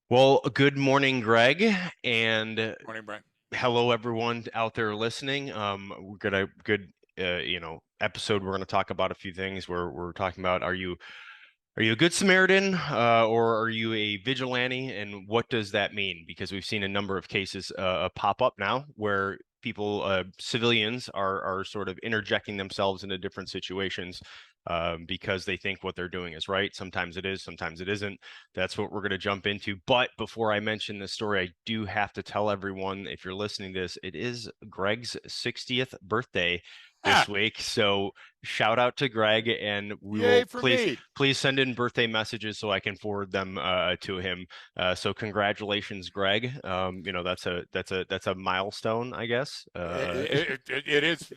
Well, good morning, Greg, and Morning, Brian. hello everyone out there listening. We're gonna good episode. We're gonna talk about a few things. We're talking about are you a good Samaritan, or are you a vigilante, and what does that mean? Because we've seen a number of cases pop up now where people, civilians, are sort of interjecting themselves into different situations because they think what they're doing is right. Sometimes it is, sometimes it isn't. That's what we're going to jump into. But before I mention this story, I do have to tell everyone, if you're listening to this, it is Greg's 60th birthday this Ah, week. So shout out to Greg, and we yay will for please me. please send in birthday messages so I can forward them to him. So congratulations, Greg. That's a milestone, I guess. It is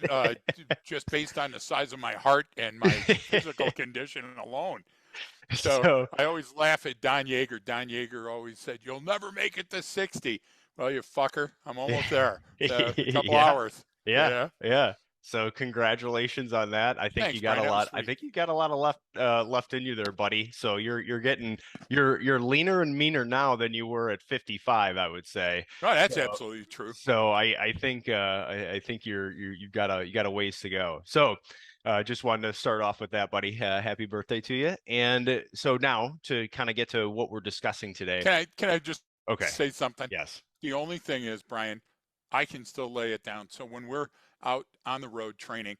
just based on the size of my heart and my physical condition alone. So So I always laugh at Don Yeager. Don Yeager always said, "You'll never make it to 60." Well, you fucker, I'm almost there. So a couple yeah, hours. yeah, Yeah. yeah. So congratulations on that. I think you Thanks, got a Brian. That was lot. I sweet. think you got a lot of left in you there, buddy. So you're leaner and meaner now than you were at 55, I would say. No, that's So absolutely true. I think you got a ways to go. So just wanted to start off with that, buddy. Happy birthday to you. And so now to kind of get to what we're discussing today. Can I just Okay. say something? Yes. The only thing is, Brian, I can still lay it down. So when we're out on the road training,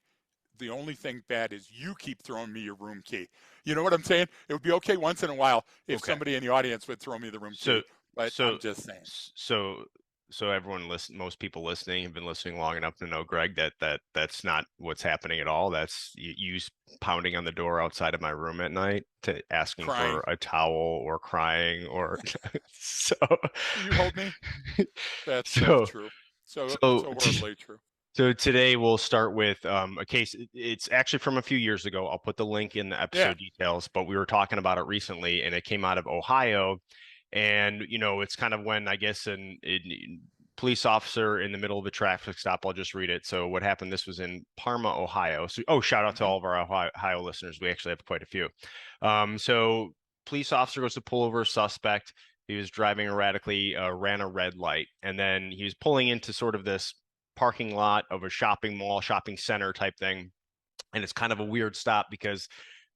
the only thing bad is you keep throwing me your room key. You know what I'm saying? It would be okay once in a while if Okay. somebody in the audience would throw me the room So key, but so I'm just saying. so so everyone most people listening have been listening long enough to know, Greg, that's not what's happening at all. That's you pounding on the door outside of my room at night to asking for Crying. a towel or crying or so Will you hold me? That's so true. So so so horribly true. so today we'll start with a case. It's actually from a few years ago. I'll put the link in the Yeah. episode details, but we were talking about it recently, and it came out of Ohio. And it's kind of when I guess an police officer in the middle of a traffic stop. I'll just read it. So what happened? This was in Parma, Ohio. So shout out to Hmm. all of our Ohio listeners. We actually have quite a few. So police officer goes to pull over a suspect. He was driving erratically, ran a red light, and then he was pulling into sort of this parking lot of a shopping mall, shopping center type thing. And it's kind of a weird stop because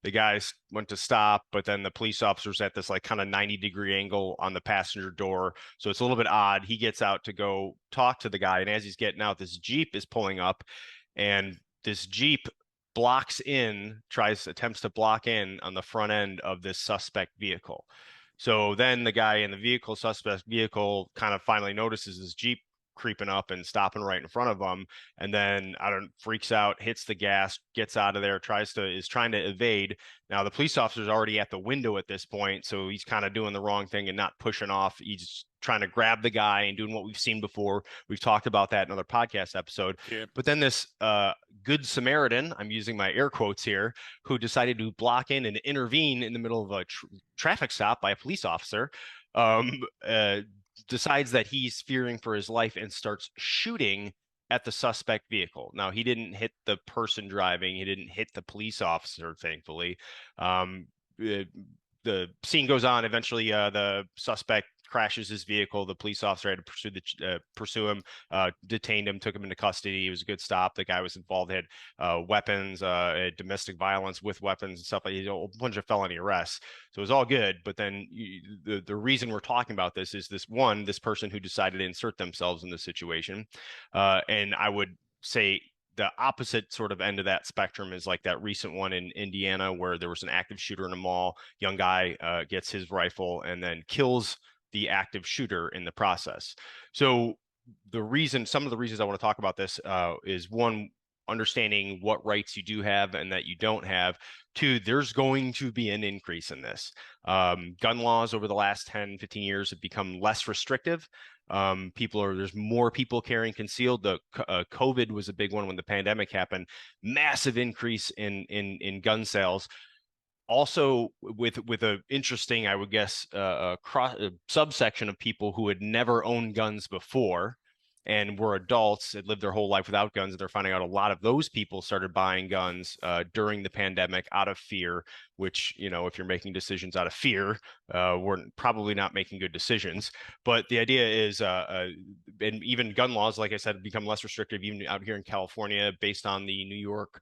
the guys went to stop, but then the police officer's at this like kind of 90-degree angle on the passenger door. So it's a little bit odd. He gets out to go talk to the guy. And as he's getting out, this Jeep is pulling up, and this Jeep attempts to block in on the front end of this suspect vehicle. So then the guy in the suspect vehicle, kind of finally notices this Jeep creeping up and stopping right in front of him, and then I don't freaks out, hits the gas, gets out of there, is trying to evade. Now the police officer's already at the window at this point, so he's kind of doing the wrong thing and not pushing off. He's trying to grab the guy and doing what we've seen before. We've talked about that in another podcast episode. Yeah. But then this good Samaritan, I'm using my air quotes here, who decided to block in and intervene in the middle of a traffic stop by a police officer, um, uh, decides that he's fearing for his life and starts shooting at the suspect vehicle. Now, he didn't hit the person driving, he didn't hit the police officer, thankfully. Um, uh, the scene goes on. Eventually, the suspect crashes his vehicle. The police officer had to pursue him, detained him, took him into custody. It was a good stop. The guy was involved, had weapons, domestic violence with weapons and stuff like that. A bunch of felony arrests. So it was all good. But then the reason we're talking about this is this person who decided to insert themselves in the situation. And I would say the opposite sort of end of that spectrum is like that recent one in Indiana where there was an active shooter in a mall. Young guy gets his rifle and then kills the active shooter in the process. So some of the reasons I want to talk about this is one, understanding what rights you do have and that you don't have. Two, there's going to be an increase in this. Gun laws over the last 10, 15 years have become less restrictive. There's more people carrying concealed. The COVID was a big one when the pandemic happened. Massive increase in gun sales. Also, with a interesting, I would guess, subsection of people who had never owned guns before, and were adults that lived their whole life without guns, and they're finding out a lot of those people started buying guns during the pandemic out of fear, which, if you're making decisions out of fear, we're probably not making good decisions. But the idea is, and even gun laws, like I said, become less restrictive even out here in California based on the New York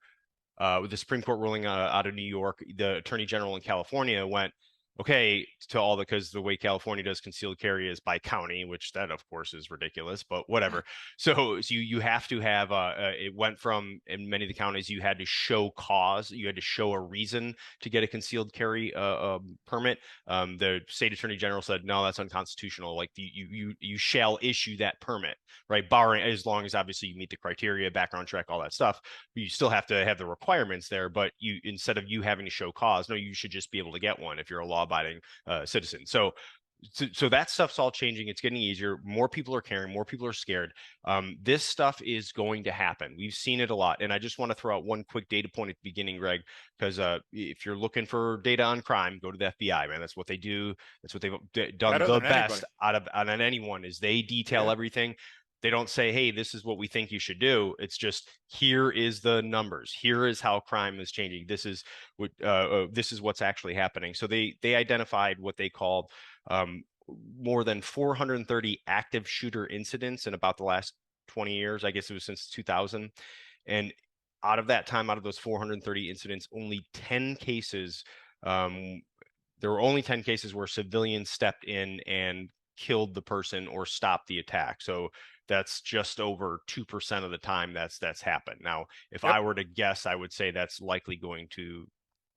with the Supreme Court ruling out of New York. The Attorney General in California went, okay, to all because the way California does concealed carry is by county, which that of course is ridiculous, but whatever. So you have to have it went from, in many of the counties you had to show cause, you had to show a reason to get a concealed carry permit. The state attorney general said no, that's unconstitutional. Like you shall issue that permit, right? Barring, as long as obviously you meet the criteria, background check, all that stuff. You still have to have the requirements there, but you, instead of you having to show cause, no, you should just be able to get one if you're a law-abiding citizen. So that stuff's all changing. It's getting easier. More people are caring. More people are scared. This stuff is going to happen. We've seen it a lot. And I just want to throw out one quick data point at the beginning, Greg, because if you're looking for data on crime, go to the FBI, man. That's what they do. That's what they've done Better the than anybody. best out of anyone, is they detail everything. They don't say, hey, this is what we think you should do. It's just, here is the numbers. Here is how crime is changing. This is what's actually happening. So they identified what they called more than 430 active shooter incidents in about the last 20 years. I guess it was since 2000. And out of that time, out of those 430 incidents, only 10 cases, there were only 10 cases where civilians stepped in and killed the person or stopped the attack. So that's just over 2% of the time that's happened. Now, if I were to guess, I would say that's likely going to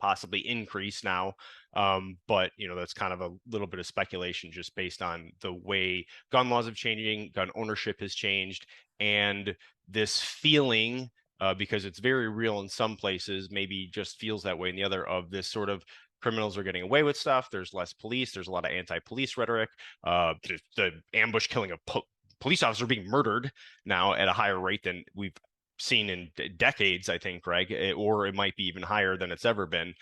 possibly increase now. But that's kind of a little bit of speculation just based on the way gun laws have changing, gun ownership has changed, and this feeling, because it's very real in some places, maybe just feels that way in the other, of this sort of criminals are getting away with stuff. There's less police. There's a lot of anti-police rhetoric. The ambush killing of police officer being murdered now at a higher rate than we've seen in decades, I think, Greg, or it might be even higher than it's ever been.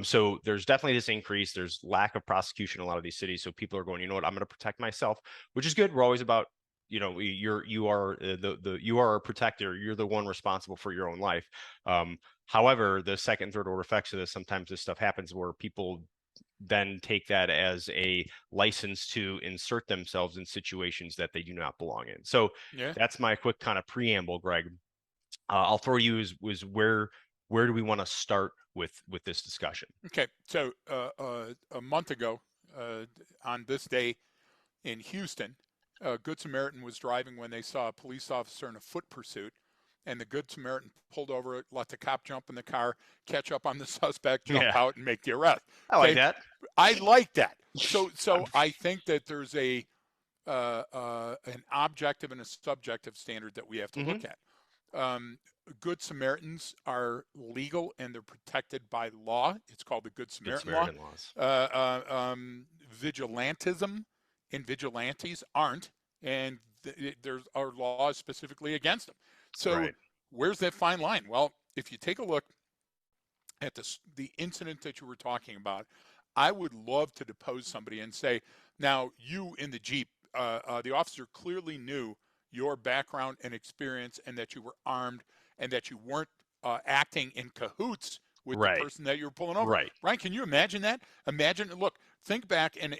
So there's definitely this increase. There's lack of prosecution in a lot of these cities. So people are going, you know what, I'm going to protect myself, which is good. We're always about, you are a protector. You're the one responsible for your own life. However, the second, third order effects of this, sometimes this stuff happens where people then take that as a license to insert themselves in situations that they do not belong in. So that's my quick kind of preamble, Greg. I'll throw you is where do we want to start with this discussion? Okay, so a month ago, on this day in Houston, a Good Samaritan was driving when they saw a police officer in a foot pursuit, and the Good Samaritan pulled over, let the cop jump in the car, catch up on the suspect, jump out, and make the arrest. I like that. I like that. So I think that there's an objective and a subjective standard that we have to look at. Good Samaritans are legal and they're protected by law. It's called the Good Samaritan Law. Vigilantism and vigilantes aren't, and there are laws specifically against them. So where's that fine line? Well, if you take a look at the incident that you were talking about, I would love to depose somebody and say, now you in the Jeep, the officer clearly knew your background and experience and that you were armed and that you weren't acting in cahoots with the person that you were pulling over. Ryan, can you imagine that? Imagine, look, think back, and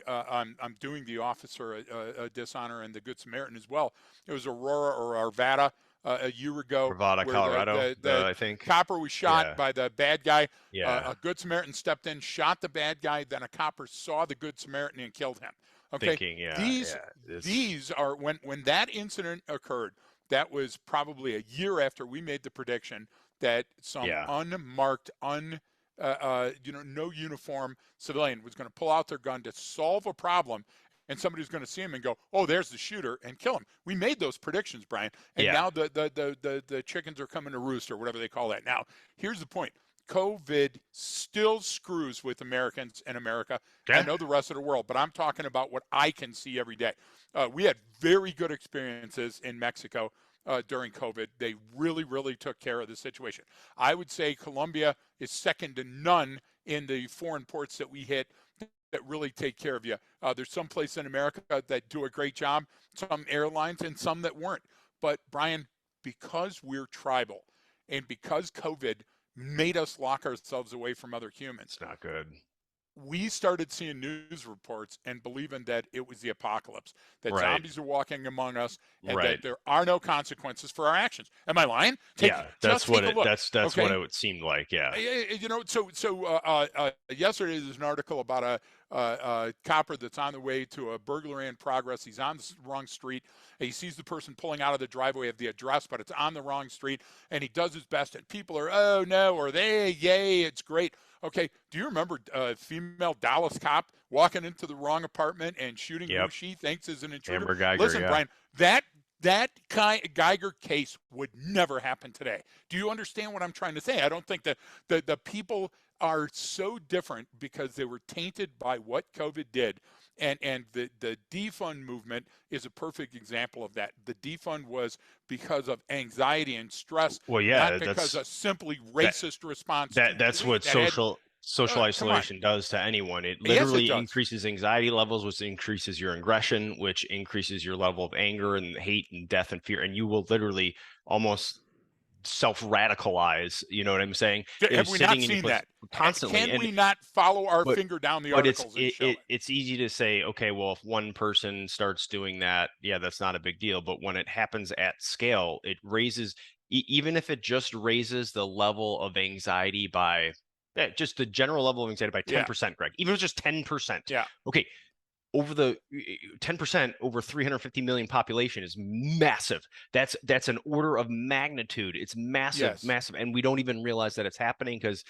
I'm doing the officer a dishonor and the Good Samaritan as well. It was Aurora or Arvada a year ago. Arvada, Colorado, I think. Copper was shot by the bad guy. A Good Samaritan stepped in, shot the bad guy. Then a copper saw the Good Samaritan and killed him. Okay, these are when that incident occurred. That was probably a year after we made the prediction that some unmarked, no uniform civilian was going to pull out their gun to solve a problem, and somebody's going to see him and go, "Oh, there's the shooter," and kill him. We made those predictions, Brian, and now the chickens are coming to roost, or whatever they call that. Now, here's the point. COVID still screws with Americans and America. I know the rest of the world, but I'm talking about what I can see every day. We had very good experiences in Mexico during COVID. They really, really took care of the situation. I would say Colombia is second to none in the foreign ports that we hit. that really take care of you. There's some places in America that do a great job, some airlines, and some that weren't. But Brian, because we're tribal, and because COVID made us lock ourselves away from other humans, It's not good. we started seeing news reports and believing that it was the apocalypse, that Right. zombies are walking among us, and that Right. there are no consequences for our actions. Am I lying? Yeah, Just take a look. that's what Okay, it seemed like. Yeah. yesterday there's an article about a copper that's on the way to a burglary in progress. He's on the wrong street. He sees the person pulling out of the driveway of the address, but it's on the wrong street, and he does his best. And people are, oh no, or they, yay, it's great. Okay, do you remember a female Dallas cop walking into the wrong apartment and shooting who Yep. she thinks is an intruder? Amber Geiger. Listen, Yeah. Brian, that Geiger case would never happen today. Do you understand what I'm trying to say? I don't think that the people are so different because they were tainted by what COVID did. And the defund movement is a perfect example of that. The defund was because of anxiety and stress, Well, not yeah, because of simply that racist response to that's tweet what that had, social come on. isolation does to anyone. It Yes, it literally does. increases anxiety levels, which increases your aggression, which increases your level of anger and hate and death and fear, and you will literally almost self-radicalize. You know what I'm saying? Have Is we not sitting in your seen place that? constantly, Can and we not follow our but finger down the but it's articles and show it? it's easy to say, okay, well, if one person starts doing that, yeah, that's not a big deal. But when it happens at scale, it raises, even if it just raises the level of anxiety by, yeah, just the general level of anxiety by Yeah, 10%, Greg. Even if it's just 10%. yeah, Okay, over the 10% over 350 million population is massive. That's an order of magnitude. It's massive, yes. massive, and we don't even realize that it's happening because,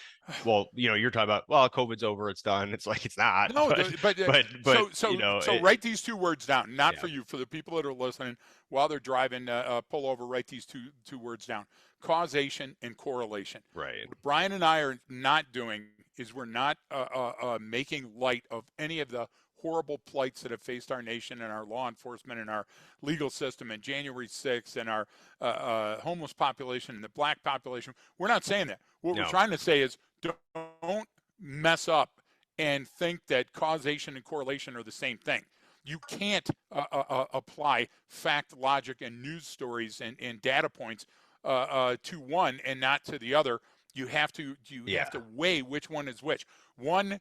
well, you're talking about, well, COVID's over, it's done. It's like it's not, No, but but write these two words down. Not yeah, for you, for the people that are listening while they're driving. Pull over. Write these two words down: causation and correlation. right, What Brian and I are not doing is we're not making light of any of the horrible plights that have faced our nation and our law enforcement and our legal system and January 6th and our homeless population and the black population. We're not saying that. What we're no, trying to say is don't mess up and think that causation and correlation are the same thing. You can't apply fact, logic, and news stories and data points to one and not to the other. You have to yeah, weigh which one is which. One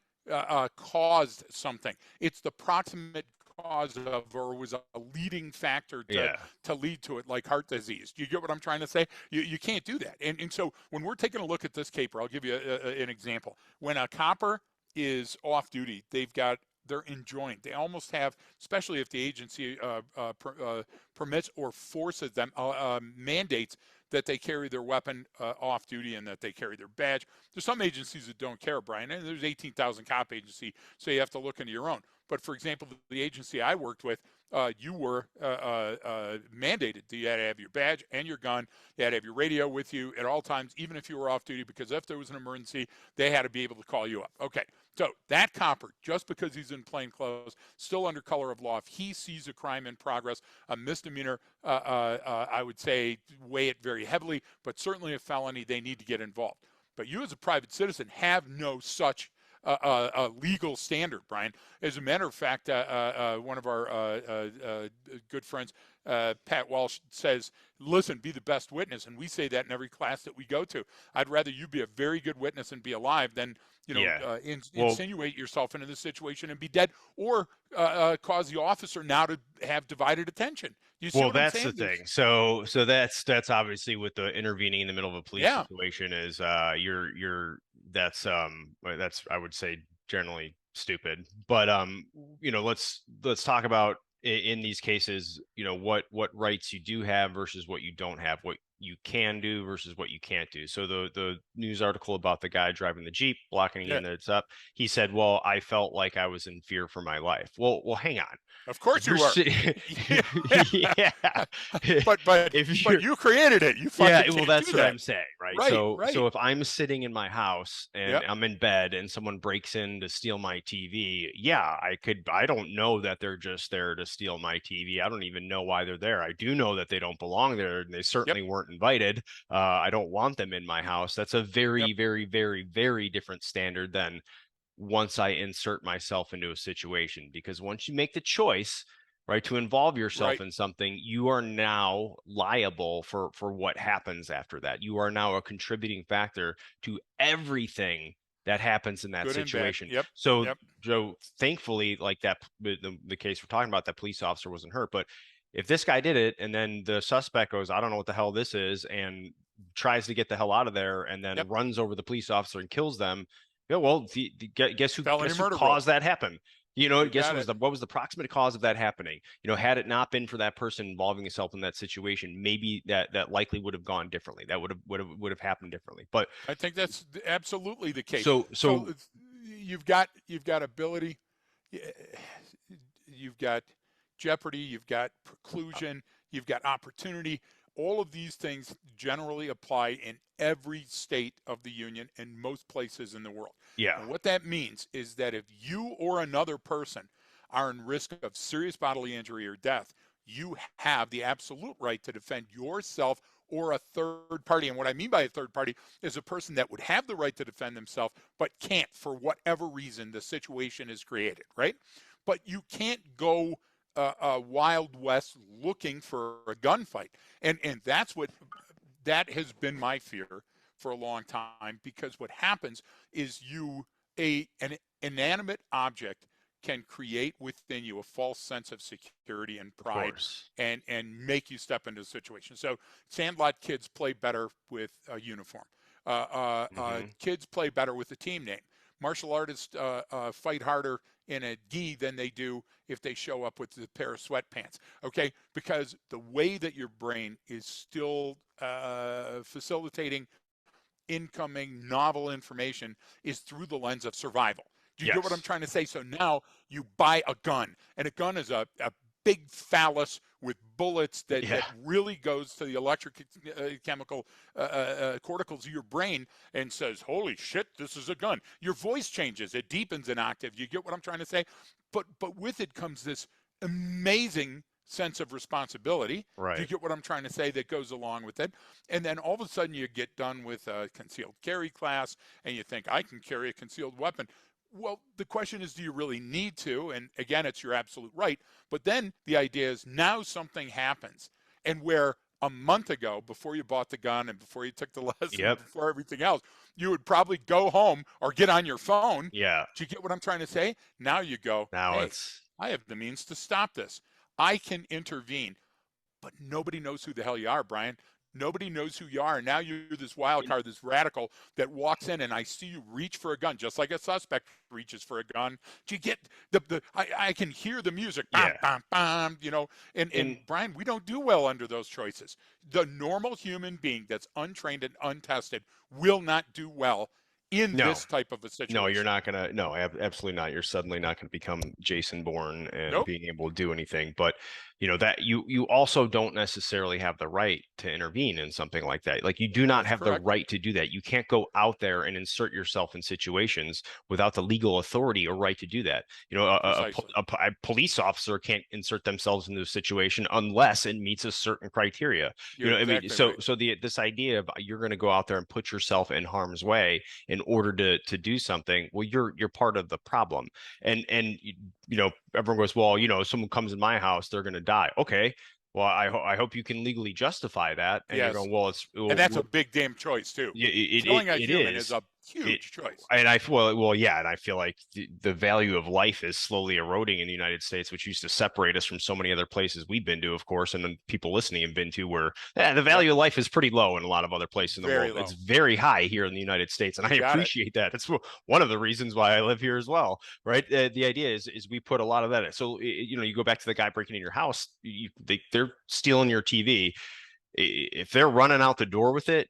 caused something. It's the proximate cause of, or was a leading factor yeah, to lead to it, like heart disease. Do you get what I'm trying to say? You can't do that. And so when we're taking a look at this caper, I'll give you an example. When a copper is off duty, they're enjoined. They almost have, especially if the agency permits or forces them, mandates that they carry their weapon off duty and that they carry their badge. There's some agencies that don't care, Brian, and there's 18,000 cop agency, so you have to look into your own. But for example, the agency I worked with, you were mandated that you had to have your badge and your gun. You had to have your radio with you at all times, even if you were off duty, because if there was an emergency, they had to be able to call you up. Okay, so that copper, just because he's in plain clothes, still under color of law, if he sees a crime in progress, a misdemeanor, I would say weigh it very heavily, but certainly a felony, they need to get involved. But you as a private citizen have no such legal standard, Brian. As a matter of fact, one of our good friends, Pat Walsh, says, listen, be the best witness. And we say that in every class that we go to. I'd rather you be a very good witness and be alive than, yeah. Well, insinuate yourself into this situation and be dead, or cause the officer now to have divided attention. You see Well, what I'm that's the saying? thing. So that's obviously with the intervening in the middle of a police Yeah, situation is you're that's I would say generally stupid. But let's talk about in these cases, what rights you do have versus what you don't have, what you can do versus what you can't do. So the news article about the guy driving the Jeep blocking yeah. in it's up, he said, "Well, I felt like I was in fear for my life." Well, hang on. Of If course you're you were. sitting, yeah, but but if but you're, you created it. You yeah, fucking well, can't that's do what that. I'm saying, right? Right, So right. if I'm sitting in my house and Yep, I'm in bed and someone breaks in to steal my TV, yeah, I don't know that they're just there to steal my TV. I don't even know why they're there. I do know that they don't belong there and they yep, certainly weren't invited. I don't want them in my house. That's a yep. very, very, very, very different standard than once I insert myself into a situation, because once you make the choice, right, to involve yourself Right. in something, you are now liable for what happens after that. You are now a contributing factor to everything that happens in that Good and bad. situation. Yep. So, Yep. Joe, thankfully, like that, the case we're talking about, that police officer wasn't hurt. But if this guy did it and then the suspect goes, I don't know what the hell this is, and tries to get the hell out of there and then Yep. runs over the police officer and kills them, yeah, well, guess who Felony murder rule. caused that happen? You Guess got it. what was the proximate cause of that happening? Had it not been for that person involving himself in that situation, maybe that likely would have gone differently. That would have happened differently. But I think that's absolutely the case. So so you've got ability, you've got jeopardy, you've got preclusion, you've got opportunity. All of these things generally apply in every state of the union and most places in the world. yeah, And what that means is that if you or another person are in risk of serious bodily injury or death, you have the absolute right to defend yourself or a third party. And what I mean by a third party is a person that would have the right to defend themselves but can't for whatever reason the situation is created, right? But you can't go Wild West looking for a gunfight. And that has been my fear for a long time, because what happens is an inanimate object can create within you a false sense of security and of pride, course. and make you step into a situation. So Sandlot kids play better with a uniform. Hmm. Kids play better with a team name. Martial artists fight harder in a gi than they do if they show up with a pair of sweatpants. Okay, because the way that your brain is still facilitating incoming novel information is through the lens of survival. Do you get what I'm Yes. trying to say? So now you buy a gun, and a gun is a big phallus with bullets Yeah. that really goes to the electric chemical corticals of your brain and says, holy shit, this is a gun. Your voice changes. It deepens an octave. You get what I'm trying to say? But with it comes this amazing sense of responsibility. Do you Right. get what I'm trying to say, that goes along with it? And then all of a sudden you get done with a concealed carry class and you think, I can carry a concealed weapon. Well, the question is, do you really need to? And again, it's your absolute right. But then the idea is, now something happens. And where a month ago, before you bought the gun and before you took the lesson, Yep. before everything else, you would probably go home or get on your phone. Yeah. Do you get what I'm trying to say? Now you go, Now hey, it's I have the means to stop this. I can intervene. But nobody knows who the hell you are, Brian. Nobody knows who you are. And now you're this wild card, this radical that walks in, and I see you reach for a gun, just like a suspect reaches for a gun. Do you get I can hear the music, bam, yeah. bam, bam, and And Brian, we don't do well under those choices. The normal human being that's untrained and untested will not do well in no, this type of a no, you're situation. not gonna. No, absolutely not. You're suddenly not gonna become Jason Bourne and Nope, being able to do anything. But that you also don't necessarily have the right to intervene in something like that. Like, you do not that's have the correct. right to do that. You can't go out there and insert yourself in situations without the legal authority or right to do that. Precisely. A police officer can't insert themselves into a situation unless it meets a certain criteria. You're I mean, exactly so right. this idea of you're going to go out there and put yourself in harm's way in order to do something, well, you're part of the problem. And everyone goes, well, someone comes in my house, they're going to die. Okay, well, I hope you can legally justify that. And you're Yes. going, well, And that's a big damn choice too. Killing a it human is is. a It huge choice. and I feel, well, yeah, and I feel like the value of life is slowly eroding in the United States, which used to separate us from so many other places we've been to, of course, and then people listening have been to, where the Yep. value of life is pretty low in a lot of other places in the Very world. It's low. very high here in the United States, and You I got it. appreciate that. It's one of the reasons why I live here as well, right? The idea is we put a lot of that in. So you go back to the guy breaking in your house, they're stealing your TV. If they're running out the door with it,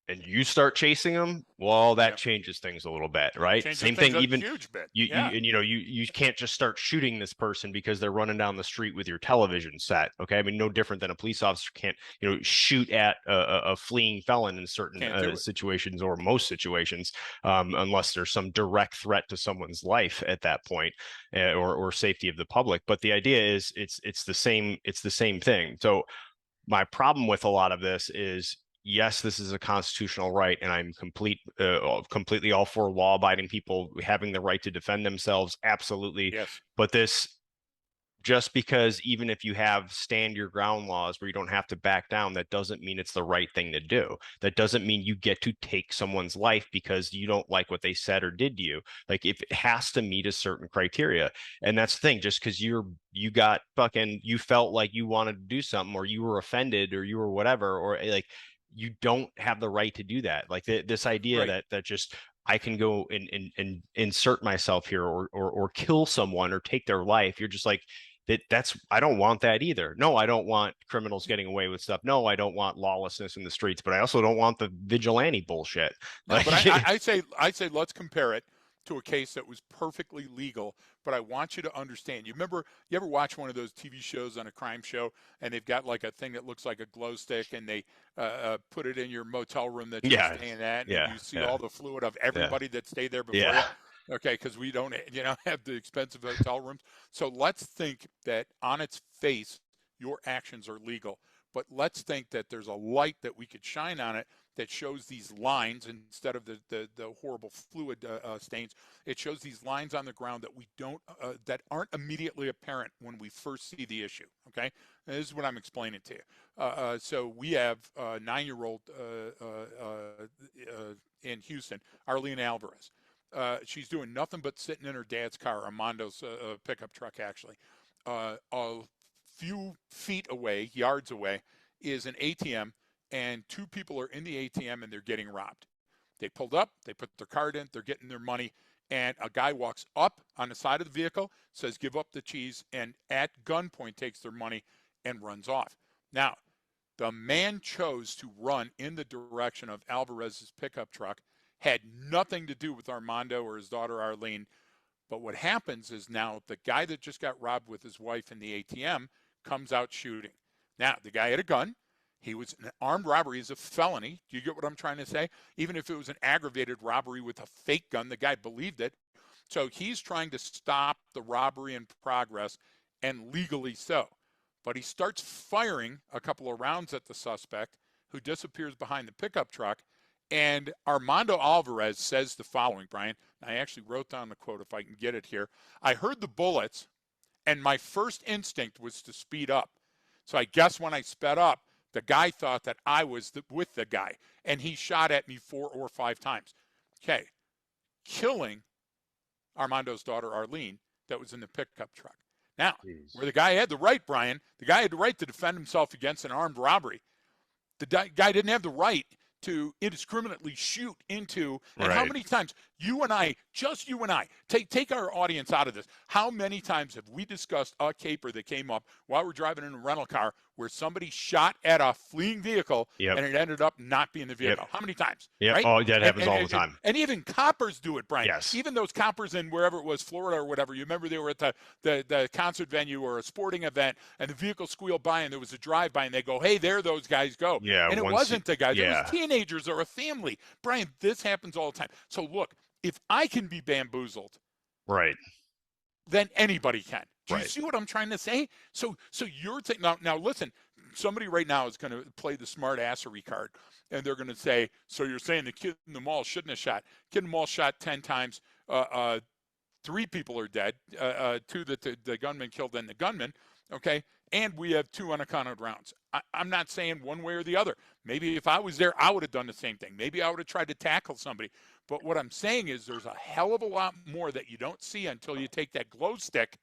and you start chasing them, well, that Yep. changes things a little bit, right? Changes Same things thing, a even huge bit. you Yeah. you you know you can't just start shooting this person because they're running down the street with your television set. Okay, I mean, no different than a police officer can't shoot at a fleeing felon in certain Can't do it. situations, or most situations, unless there's some direct threat to someone's life at that point, or safety of the public. But the idea is it's the same thing. So my problem with a lot of this is yes, this is a constitutional right, and I'm completely all for law-abiding people having the right to defend themselves, absolutely. Yes. But this, just because even if you have stand your ground laws where you don't have to back down, that doesn't mean it's the right thing to do. That doesn't mean you get to take someone's life because you don't like what they said or did to you. Like, if it has to meet a certain criteria. And that's the thing, just because you got fucking, you felt like you wanted to do something, or you were offended, or you were whatever, or like, you don't have the right to do that. Like, this idea Right. that just I can go and insert myself here, or kill someone or take their life. You're just like, that's, I don't want that either. No, I don't want criminals getting away with stuff. No, I don't want lawlessness in the streets, but I also don't want the vigilante bullshit. No, Like, but I say let's compare it to a case that was perfectly legal. But I want you to understand. You ever watch one of those TV shows on a crime show, and they've got like a thing that looks like a glow stick, and they put it in your motel room that you're yeah, staying at, and yeah, you see yeah, all the fluid of yeah, everybody that stayed there before you. yeah. Okay, because we don't, have the expensive hotel rooms. So let's think that on its face, your actions are legal. But let's think that there's a light that we could shine on it that shows these lines instead of the horrible fluid stains. It shows these lines on the ground that we don't that aren't immediately apparent when we first see the issue. Okay, and this is what I'm explaining to you. So we have a 9-year-old in Houston, Arlene Alvarez. She's doing nothing but sitting in her dad's car, Armando's pickup truck, actually. A few feet away, yards away, is an ATM, and 2 people are in the ATM and they're getting robbed. They pulled up, they put their card in, they're getting their money, and a guy walks up on the side of the vehicle, says, "Give up the cheese," and at gunpoint takes their money and runs off. Now, the man chose to run in the direction of Alvarez's pickup truck, had nothing to do with Armando or his daughter Arlene. But what happens is now the guy that just got robbed with his wife in the ATM comes out shooting. Now, the guy had a gun. He was an armed robbery is a felony. Do you get what I'm trying to say? Even if it was an aggravated robbery with a fake gun, the guy believed it. So he's trying to stop the robbery in progress, and legally so. But he starts firing a couple of rounds at the suspect, who disappears behind the pickup truck. And Armando Alvarez says the following, Brian. I actually wrote down the quote if I can get it here. "I heard the bullets, and my first instinct was to speed up. So I guess when I sped up, the guy thought that I was with the guy, and he shot at me 4 or 5 times." Okay, killing Armando's daughter, Arlene, that was in the pickup truck. Now, Jeez. where the guy had the right, Brian, the guy had the right to defend himself against an armed robbery. The guy didn't have the right to indiscriminately shoot into. And how Right. many times you and I, just you and I, take our audience out of this. How many times have we discussed a caper that came up while we're driving in a rental car where somebody shot at a fleeing vehicle Yep. and it ended up not being the Yep. vehicle? How many times? Yep. Right? Oh, that And, happens and, all the and, time. and even coppers do it, Brian. Yes. Even those coppers in wherever it was, Florida or whatever. You remember they were at the concert venue or a sporting event, and the vehicle squealed by, and there was a drive-by, and they go, "Hey, there those guys go." Yeah. And it wasn't the guys. It was Yeah. teenagers or a family. Brian, this happens all the time. So look, if I can be bamboozled, Right. then anybody can. Do you Right. see what I'm trying to say? So you're saying now listen, somebody right now is going to play the smart assery card, and they're going to say, "So you're saying the kid in the mall shouldn't have shot? Kid in the mall shot 10 times. 3 people are dead. 2 that the gunman killed, and the gunman. Okay, and we have 2 unaccounted rounds." I'm not saying one way or the other. Maybe if I was there, I would have done the same thing. Maybe I would have tried to tackle somebody. But what I'm saying is there's a hell of a lot more that you don't see until you take that glow stick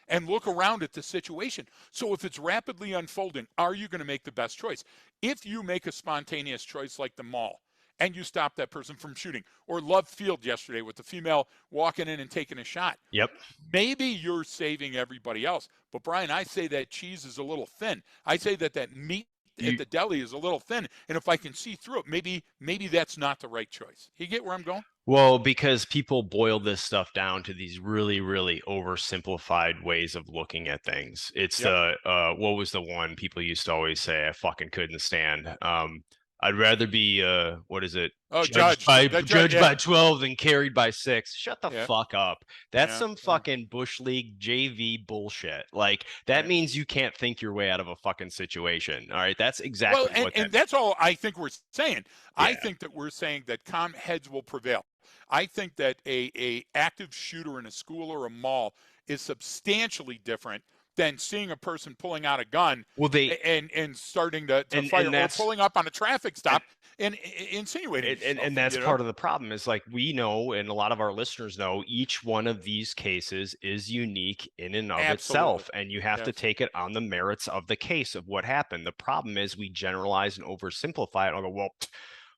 and look around at the situation. So if it's rapidly unfolding, are you going to make the best choice? If you make a spontaneous choice like the mall and you stop that person from shooting, or Love Field yesterday with the female walking in and taking a shot, Yep. maybe you're saving everybody else. But Brian, I say that cheese is a little thin. I say that meat at You the deli is a little thin, and if I can see through it, maybe that's not the right choice. You get where I'm going? Well, because people boil this stuff down to these really, really oversimplified ways of looking at things. It's Yep. the what was the one people used to always say I fucking couldn't stand? I'd rather be what is it? Oh, Judged judge. by That judge, judged yeah, by 12 and carried by 6. Shut the yeah, fuck up. That's yeah, some yeah, fucking Bush League JV bullshit. Like that yeah. means you can't think your way out of a fucking situation. All right, that's Well, exactly and, what that and that's all I think we're saying. I yeah. think that we're saying that calm heads will prevail. I think that a active shooter in a school or a mall is substantially different than seeing a person pulling out a gun Well, they and starting to fire, and or that's pulling up on a traffic and stop and insinuating and yourself, that's part of the problem is like we know and a lot of our listeners know each one of these cases is unique in and of Absolutely. itself and you have to Yes. take it on the merits of the case of what happened. The problem is we generalize and oversimplify it and I'll go, well,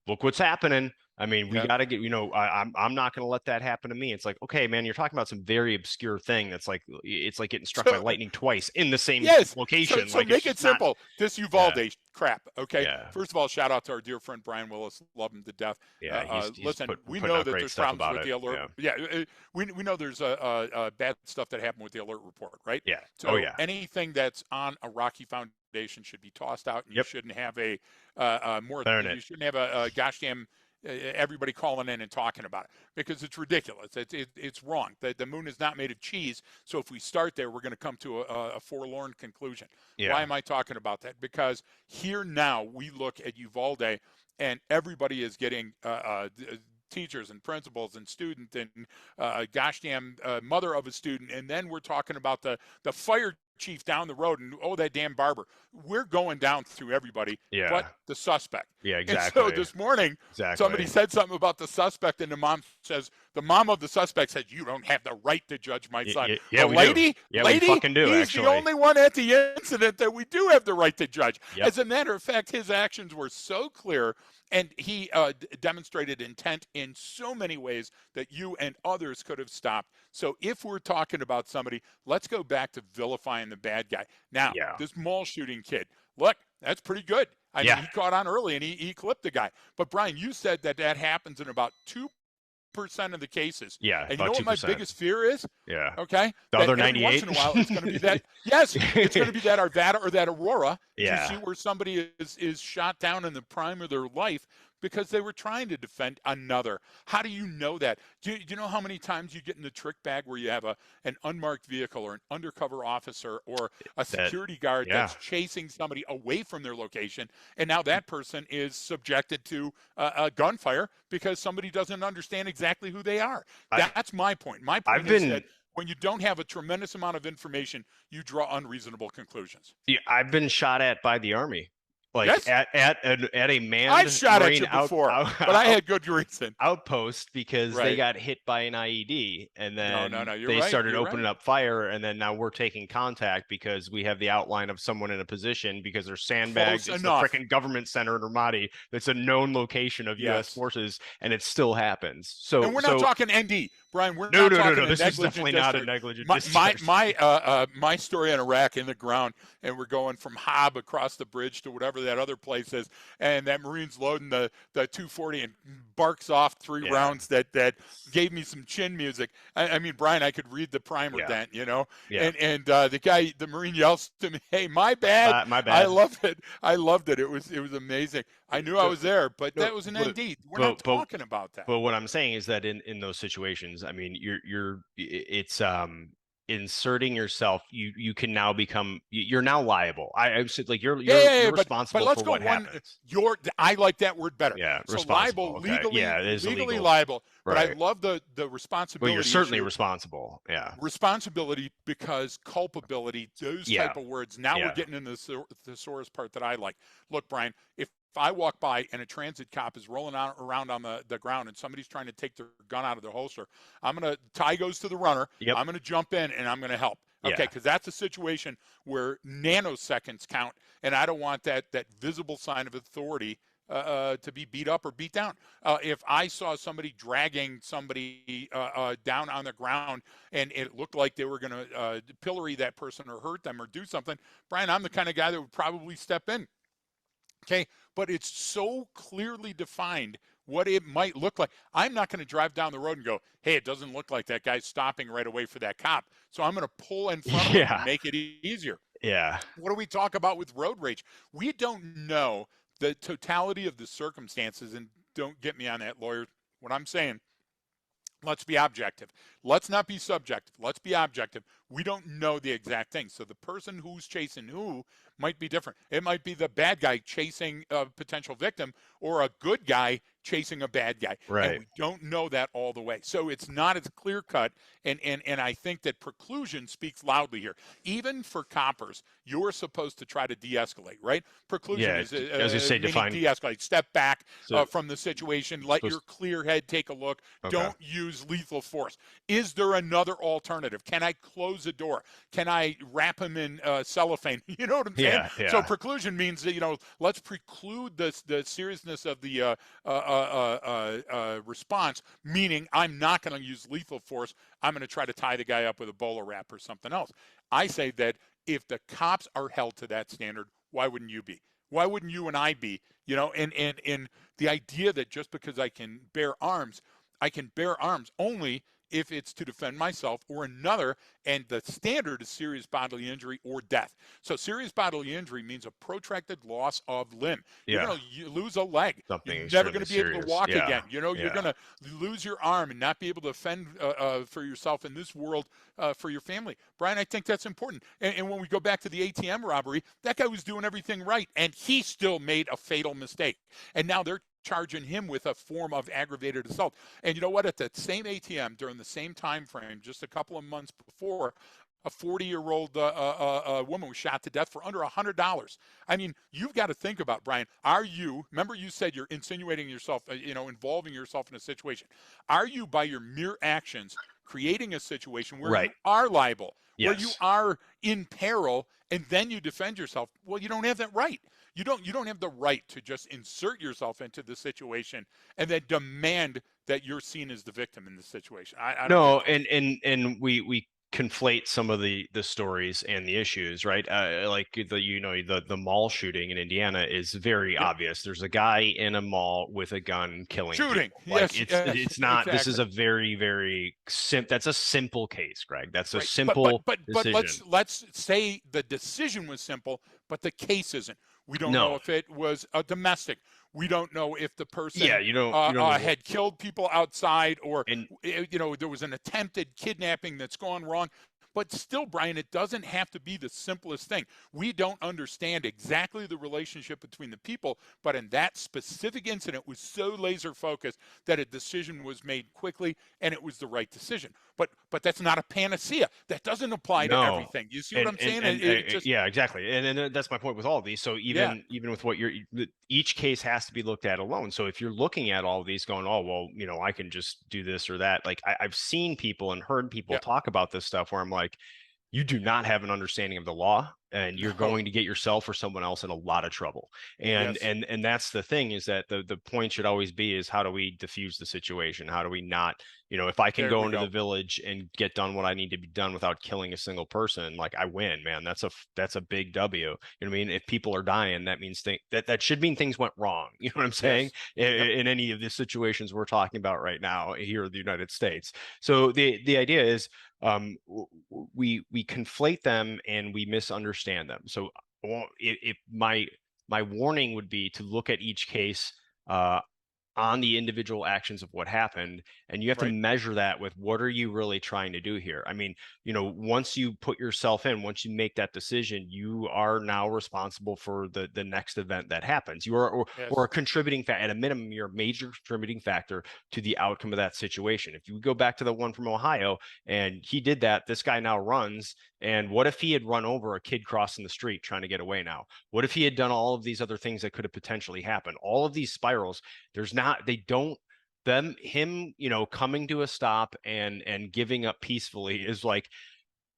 look what's happening. I mean, we Yeah. got to get, I'm not going to let that happen to me. It's like, okay, man, you're talking about some very obscure thing that's like, it's like getting struck by So lightning twice in the same yes. So location. so Like, it's make it just not, simple. This yeah, Uvalde crap. Okay. yeah, First of all, shout out to our dear friend Brian Willis. Love him to death. yeah. He's Listen, we putting know out that great there's stuff problems about with it. the alert. Yeah, Yeah, we know there's bad stuff that happened with the alert report, right? yeah. Oh, So yeah. anything that's on a rocky foundation should be tossed out, and you Yep. shouldn't have more. Learn it. You shouldn't have a gosh damn everybody calling in and talking about it because it's ridiculous. It's wrong. The moon is not made of cheese. So if we start there, we're going to come to a forlorn conclusion. Why Yeah. am I talking about that? Because here now we look at Uvalde and everybody is getting teachers and principals and student and gosh damn mother of a student. And then we're talking about the fire chief down the road and oh that damn barber. We're going down through everybody but Yeah. the suspect. Yeah. And so Exactly. this morning somebody Exactly. said something about the suspect and the mom of the suspect said you don't have the right to judge my son. Yeah, Well, we do. lady, Yeah, we fucking do, he's the actually. only one at the incident that we do have the right to judge. Yep. As a matter of fact, his actions were so clear and he demonstrated intent in so many ways that you and others could have stopped. So if we're talking about somebody, let's go back to vilifying the bad guy. Now, Yeah. this mall shooting kid, look, that's pretty good. I mean, Yeah. he caught on early and he clipped the guy. But Brian, you said that happens in about 2% of the cases. Yeah. And you know About what my 2%. biggest fear is? Yeah. Okay, The that other every once 98. in a while it's going to be that. Yes, it's going to be that Arvada or that Aurora. Do you see Yeah. where somebody is shot down in the prime of their life because they were trying to defend another? How do you know that? Do you know how many times you get in the trick bag where you have an unmarked vehicle or an undercover officer or a That, security guard yeah. that's chasing somebody away from their location, and now that person is subjected to a gunfire because somebody doesn't understand exactly who they are? I've, That's my point. My I've point is been, that when you don't have a tremendous amount of information, you draw unreasonable conclusions. yeah, I've been shot at by the army, like Yes, at a I've manned shot at Marine you before, but I had good reason. outpost because they Right. got hit by an IED and No, no, then no. You're they right. started You're opening right. up fire and then now we're taking contact because we have the outline of someone in a position because there's sandbags. Close It's the enough. freaking government center in Ramadi that's a known location of U.S. Yes. forces and it still happens. And So we're not talking ND, Brian. We're no, not no, no, no. talking a This is negligent definitely not a discharge. negligent My my discharge. my my story in Iraq in the ground, and we're going from Hob across the bridge to whatever that other place is, and that Marine's loading the 240 and barks off three Yeah, rounds that gave me some chin music. I mean, Brian, I could read the primer yeah, dent, you know, yeah. and the Marine yells to me, "Hey, my bad." My I bad. loved it. I loved it. It was amazing. I knew I No, was there, but no, that was an but ND. We're not but but talking about that. but what I'm saying is that in those situations, I mean, it's inserting yourself. You can now become you're now liable. I said like you're But responsible let's for go what one. happens. I like that word better. Yeah, So responsible. liable, Okay. Yeah, it is legally illegal. liable. But I Right. love the Well, you're responsibility certainly issue. responsible. Yeah. Responsibility because culpability. Those Yeah. type of words. Now we're Yeah. getting into the thesaurus part that I like. Look, Brian, if I walk by and a transit cop is rolling around on the ground and somebody's trying to take their gun out of their holster, tie goes to the runner. Yep. I'm gonna jump in and I'm gonna help. Okay, Yeah. because that's a situation where nanoseconds count, and I don't want that visible sign of authority to be beat up or beat down. If I saw somebody dragging somebody down on the ground and it looked like they were going to pillory that person or hurt them or do something, Brian, I'm the kind of guy that would probably step in. Okay, but it's so clearly defined what it might look like. I'm not going to drive down the road and go, hey, it doesn't look like that guy's stopping right away for that cop. So I'm going to pull in front of him to Yeah. make it easier. Yeah. What do we talk about with road rage? We don't know the totality of the circumstances, and don't get me on that, lawyer. What I'm saying, let's be objective. Let's not be subjective. Let's be objective. We don't know the exact thing. So the person who's chasing who might be different. It might be the bad guy chasing a potential victim or a good guy chasing a bad guy. And Right. we don't know that all the way. So it's not as clear cut. And I think that preclusion speaks loudly here. Even for coppers, you're supposed to try to de escalate, right? Preclusion Yeah. is As you say, meaning define. de escalate. Step back So from the situation. Let your supposed. clear head take a look. Okay. Don't use lethal force. Is there another alternative? Can I close a door? Can I wrap him in cellophane? You know what I'm saying? Yeah. So Yeah. preclusion means that, let's preclude the seriousness of the response, meaning I'm not going to use lethal force. I'm going to try to tie the guy up with a bowler wrap or something else. I say that if the cops are held to that standard, why wouldn't you be? Why wouldn't you and I be? And the idea that just because I can bear arms only if it's to defend myself or another, and the standard is serious bodily injury or death. So serious bodily injury means a protracted loss of limb. You're Yeah. going to lose a leg. You're Something never going extremely to be able to serious. walk Yeah. again. You're Yeah. going to lose your arm and not be able to fend for yourself in this world for your family. Brian, I think that's important. And when we go back to the ATM robbery, that guy was doing everything right, and he still made a fatal mistake. And now they're charging him with a form of aggravated assault. And you know what? At that same ATM, during the same time frame, just a couple of months before, a 40-year-old woman was shot to death for under $100. I mean, you've got to think about, Brian, remember you said you're insinuating yourself, involving yourself in a situation. Are you, by your mere actions, creating a situation where Right. you are liable, where you Yes. are in peril, and then you defend yourself? Well, you don't have that right. You don't have the right to just insert yourself into the situation and then demand that you're seen as the victim in the situation. I don't get No, that. and we conflate some of the stories and the issues, right? Like the mall shooting in Indiana is very Yep. obvious. There's a guy in a mall with a gun killing Shooting. people. Like Yes, it's yes, it's not. This is exactly. a very that's a simple case, Greg. That's a Right. But but simple but but decision. let's say the decision was simple, but the case isn't. We don't know No. if it was a domestic. We don't know if the Yeah, person you don't know what, had killed people outside, or and there was an attempted kidnapping that's gone wrong. But still, Brian, it doesn't have to be the simplest thing. We don't understand exactly the relationship between the people, but in that specific incident was so laser focused that a decision was made quickly, and it was the right decision. But that's not a panacea. That doesn't apply to no. everything. You see what And I'm and saying? and It just yeah, exactly. And that's my point with all of these. So yeah, even with what each case has to be looked at alone. So if you're looking at all of these going, oh well, I can just do this or that. Like I've seen people and heard people yeah, talk about this stuff where I'm like, you do not have an understanding of the law, and you're no, going to get yourself or someone else in a lot of trouble. and yes, and and that's the thing, is that the point should always be, is how do we diffuse the situation? How do we not, if I can there go we into the go. village and get done what I need to be done without killing a single person, like I win, man. That's a big W. You know what I mean? If people are dying, that means that should mean things went wrong. You know what I'm saying? Yes, yep, In any of the situations we're talking about right now here in the United States. So the idea is, we conflate them and we misunderstand them. So if my warning would be to look at each case on the individual actions of what happened, and you have to right, measure that with, what are you really trying to do here? I mean, once you put yourself in, once you make that decision, you are now responsible for the next event that happens. You are, or a yes, contributing at a minimum, you're a major contributing factor to the outcome of that situation. If you go back to the one from Ohio, and he did that, this guy now runs, and what if he had run over a kid crossing the street trying to get away now? What if he had done all of these other things that could have potentially happened? All of these spirals, they don't, him, coming to a stop and giving up peacefully is like,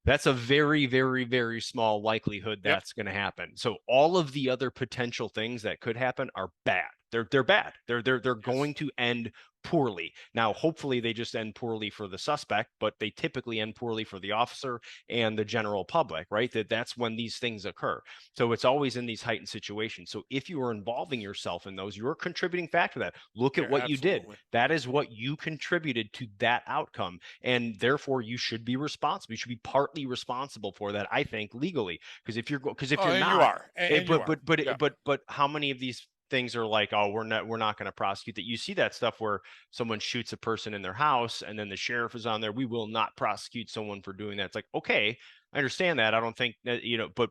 that's a very, very, very small likelihood yep, that's going to happen. So all of the other potential things that could happen are bad. They're bad. They're yes. going to end poorly. Now, hopefully they just end poorly for the suspect, but they typically end poorly for the officer and the general public, right? That's when these things occur. So it's always in these heightened situations. So if you are involving yourself in those, you're a contributing factor to that. Look Yeah, at what you did. absolutely. That is what you contributed to that outcome, and therefore you should be responsible. You should be partly responsible for that, I think, legally. Because if you're Oh, and you not, are, and you are. Yeah. but how many of these things are like, oh, we're not going to prosecute that. You see that stuff where someone shoots a person in their house and then the sheriff is on there. We will not prosecute someone for doing that. It's like, okay, I understand that. I don't think that,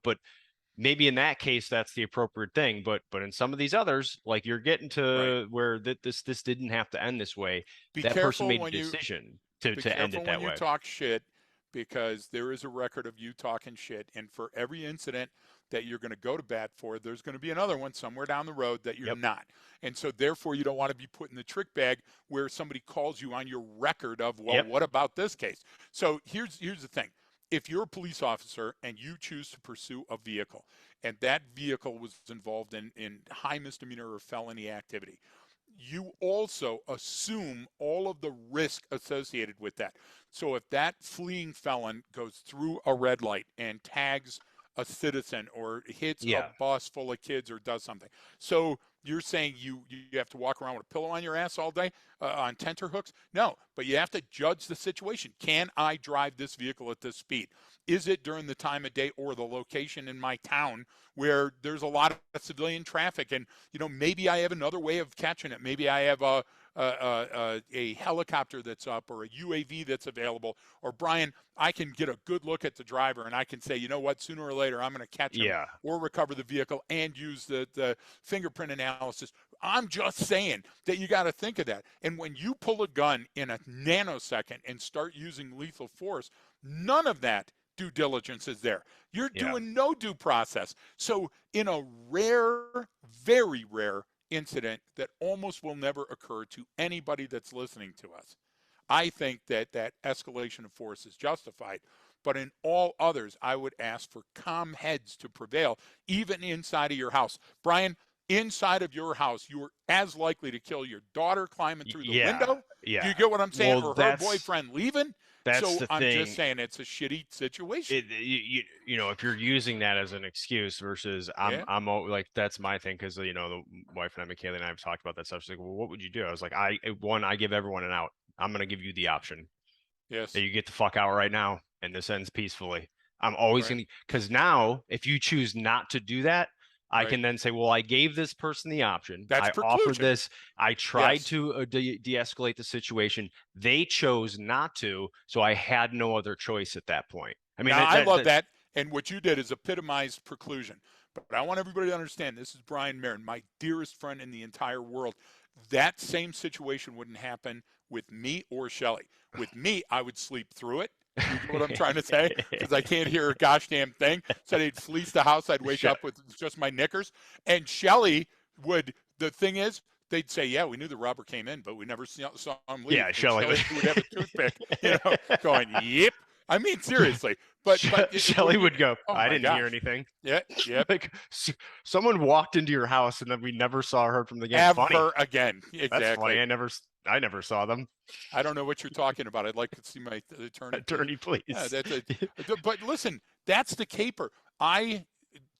but maybe in that case that's the appropriate thing. But in some of these others, like you're getting Right. to where this didn't have to end this way. Be That person careful made a when you decision be to end it careful when that you way. talk shit, because there is a record of you talking shit, and for every incident that you're going to go to bat for, there's going to be another one somewhere down the road that you're Yep. not. And so therefore you don't want to be put in the trick bag where somebody calls you on your record of, well, Yep. what about this case? So here's the thing. If you're a police officer and you choose to pursue a vehicle, and that vehicle was involved in high misdemeanor or felony activity, you also assume all of the risk associated with that. So if that fleeing felon goes through a red light and tags a citizen or hits a Yeah. bus full of kids or does something, so you're saying you have to walk around with a pillow on your ass all day on tenterhooks? No, but you have to judge the situation. Can I drive this vehicle at this speed? Is it during the time of day or the location in my town where there's a lot of civilian traffic? And maybe I have another way of catching it. Maybe I have a helicopter that's up or a UAV that's available. Or Brian, I can get a good look at the driver and I can say, you know what, sooner or later I'm going to catch him Yeah. or recover the vehicle and use the fingerprint analysis. I'm just saying that you got to think of that. And when you pull a gun in a nanosecond and start using lethal force, none of that due diligence is there. You're Yeah. doing no due process. So in a rare, very rare incident that almost will never occur to anybody that's listening to us, I think that that escalation of force is justified. But in all others, I would ask for calm heads to prevail, even inside of your house. Brian, inside of your house, you are as likely to kill your daughter climbing through the Yeah. window. Do Yeah. you get what I'm saying? Well, Or her boyfriend leaving. that's So the I'm just thing. saying it's a shitty situation. If you're using that as an excuse versus Yeah. like that's my thing because the wife and I, Michaela and I have talked about that stuff. She's like, well, what would you do? I was like, I give everyone an out. I'm gonna give you the option that Yes. you get the fuck out right now and this ends peacefully. I'm always Right. gonna because now if you choose not to do that, I Right. can then say, well, I gave this person the option. That's I offered preclusion. this. I tried Yes. to de-escalate the situation. They chose not to, so I had no other choice at that point. I mean, Now, I love that that. And what you did is epitomized preclusion. But I want everybody to understand this is Brian Marin, my dearest friend in the entire world. That same situation wouldn't happen with me or Shelly. With me, I would sleep through it. Do you get what I'm trying to say? Because I can't hear a gosh damn thing. So they'd fleece the house. I'd wake up with just my knickers. And Shelly would, the thing is, they'd say, yeah, we knew the robber came in, but we never saw him leave. Yeah, And Shelly Shelly would have a toothpick, going, yep. I mean, seriously. When Shelly you, would go, oh I my didn't hear gosh. anything. Yeah, yep. Like someone walked into your house and then we never saw or heard from them again. Funny. Ever again. That's funny. Exactly. I never saw them. I don't know what you're talking about. I'd like to see my attorney, please. Attorney, please. That's a, but listen, that's the caper. I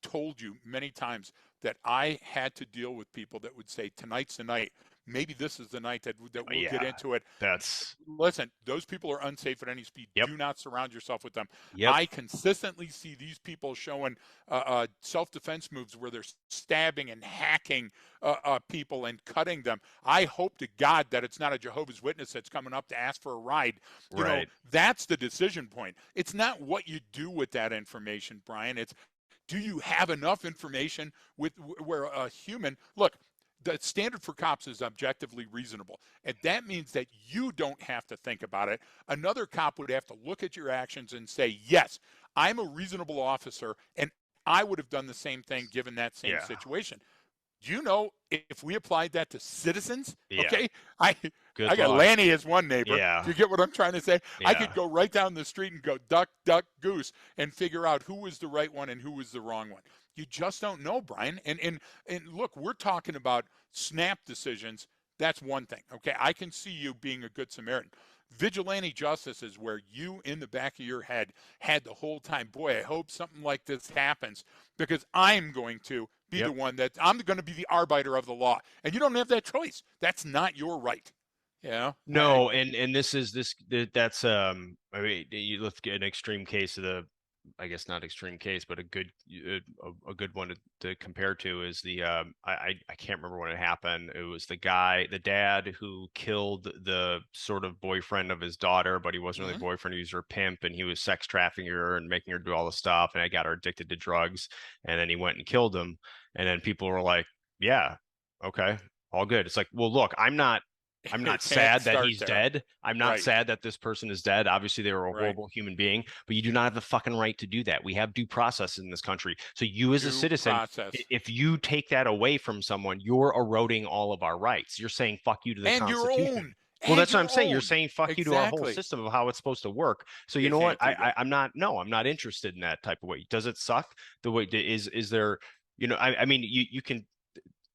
told you many times that I had to deal with people that would say, tonight's the night. Maybe this is the night that we'll get Yeah, into it. that's Listen, those people are unsafe at any speed. yep. Do not surround yourself with them. Yep. I consistently see these people showing self-defense moves where they're stabbing and hacking people and cutting them. I hope to God that it's not a Jehovah's Witness that's coming up to ask for a ride. Right. That's the decision point. It's not what you do with that information, Brian. It's, do you have enough information with where a human, look, the standard for cops is objectively reasonable. And that means that you don't have to think about it. Another cop would have to look at your actions and say, yes, I'm a reasonable officer and I would have done the same thing given that same situation. Do you know if we applied that to citizens? Yeah. Okay. I Good got luck. Lanny as one neighbor. Yeah. Do you get what I'm trying to say? Yeah. I could go right down the street and go duck, duck, goose and figure out who was the right one and who was the wrong one. You just don't know, Brian. And look, we're talking about snap decisions. That's one thing. Okay. I can see you being a good Samaritan. Vigilante justice is where you in the back of your head had the whole time, boy, I hope something like this happens because I'm going to be the one that I'm going to be the arbiter of the law. And you don't have that choice. That's not your right. Yeah. No, and that's I mean, you look at an extreme case of I guess not extreme case, but a good one to compare to is the I can't remember when it happened. It was the dad who killed the sort of boyfriend of his daughter, but he wasn't really Hmm. boyfriend. He was her pimp, and he was sex trafficking her and making her do all the stuff, and I got her addicted to drugs, and then he went and killed him, and then people were like, yeah, okay, all good. It's like, well, look, I'm not It can't sad that start he's there. dead. I'm not Right. sad that this person is dead. Obviously, they were a Right. horrible human being, but you do not have the fucking right to do that. We have due process in this country. So you as a Due citizen, process. if you take that away from someone, you're eroding all of our rights. You're saying fuck you to the And your Constitution. own. Well, And that's what your I'm saying. You're own. saying fuck you to our whole Exactly. system of how it's supposed to work. So you You know what? can't do that. I'm not. No, I'm not interested in that type of way. Does it suck? The way is there? I mean, you can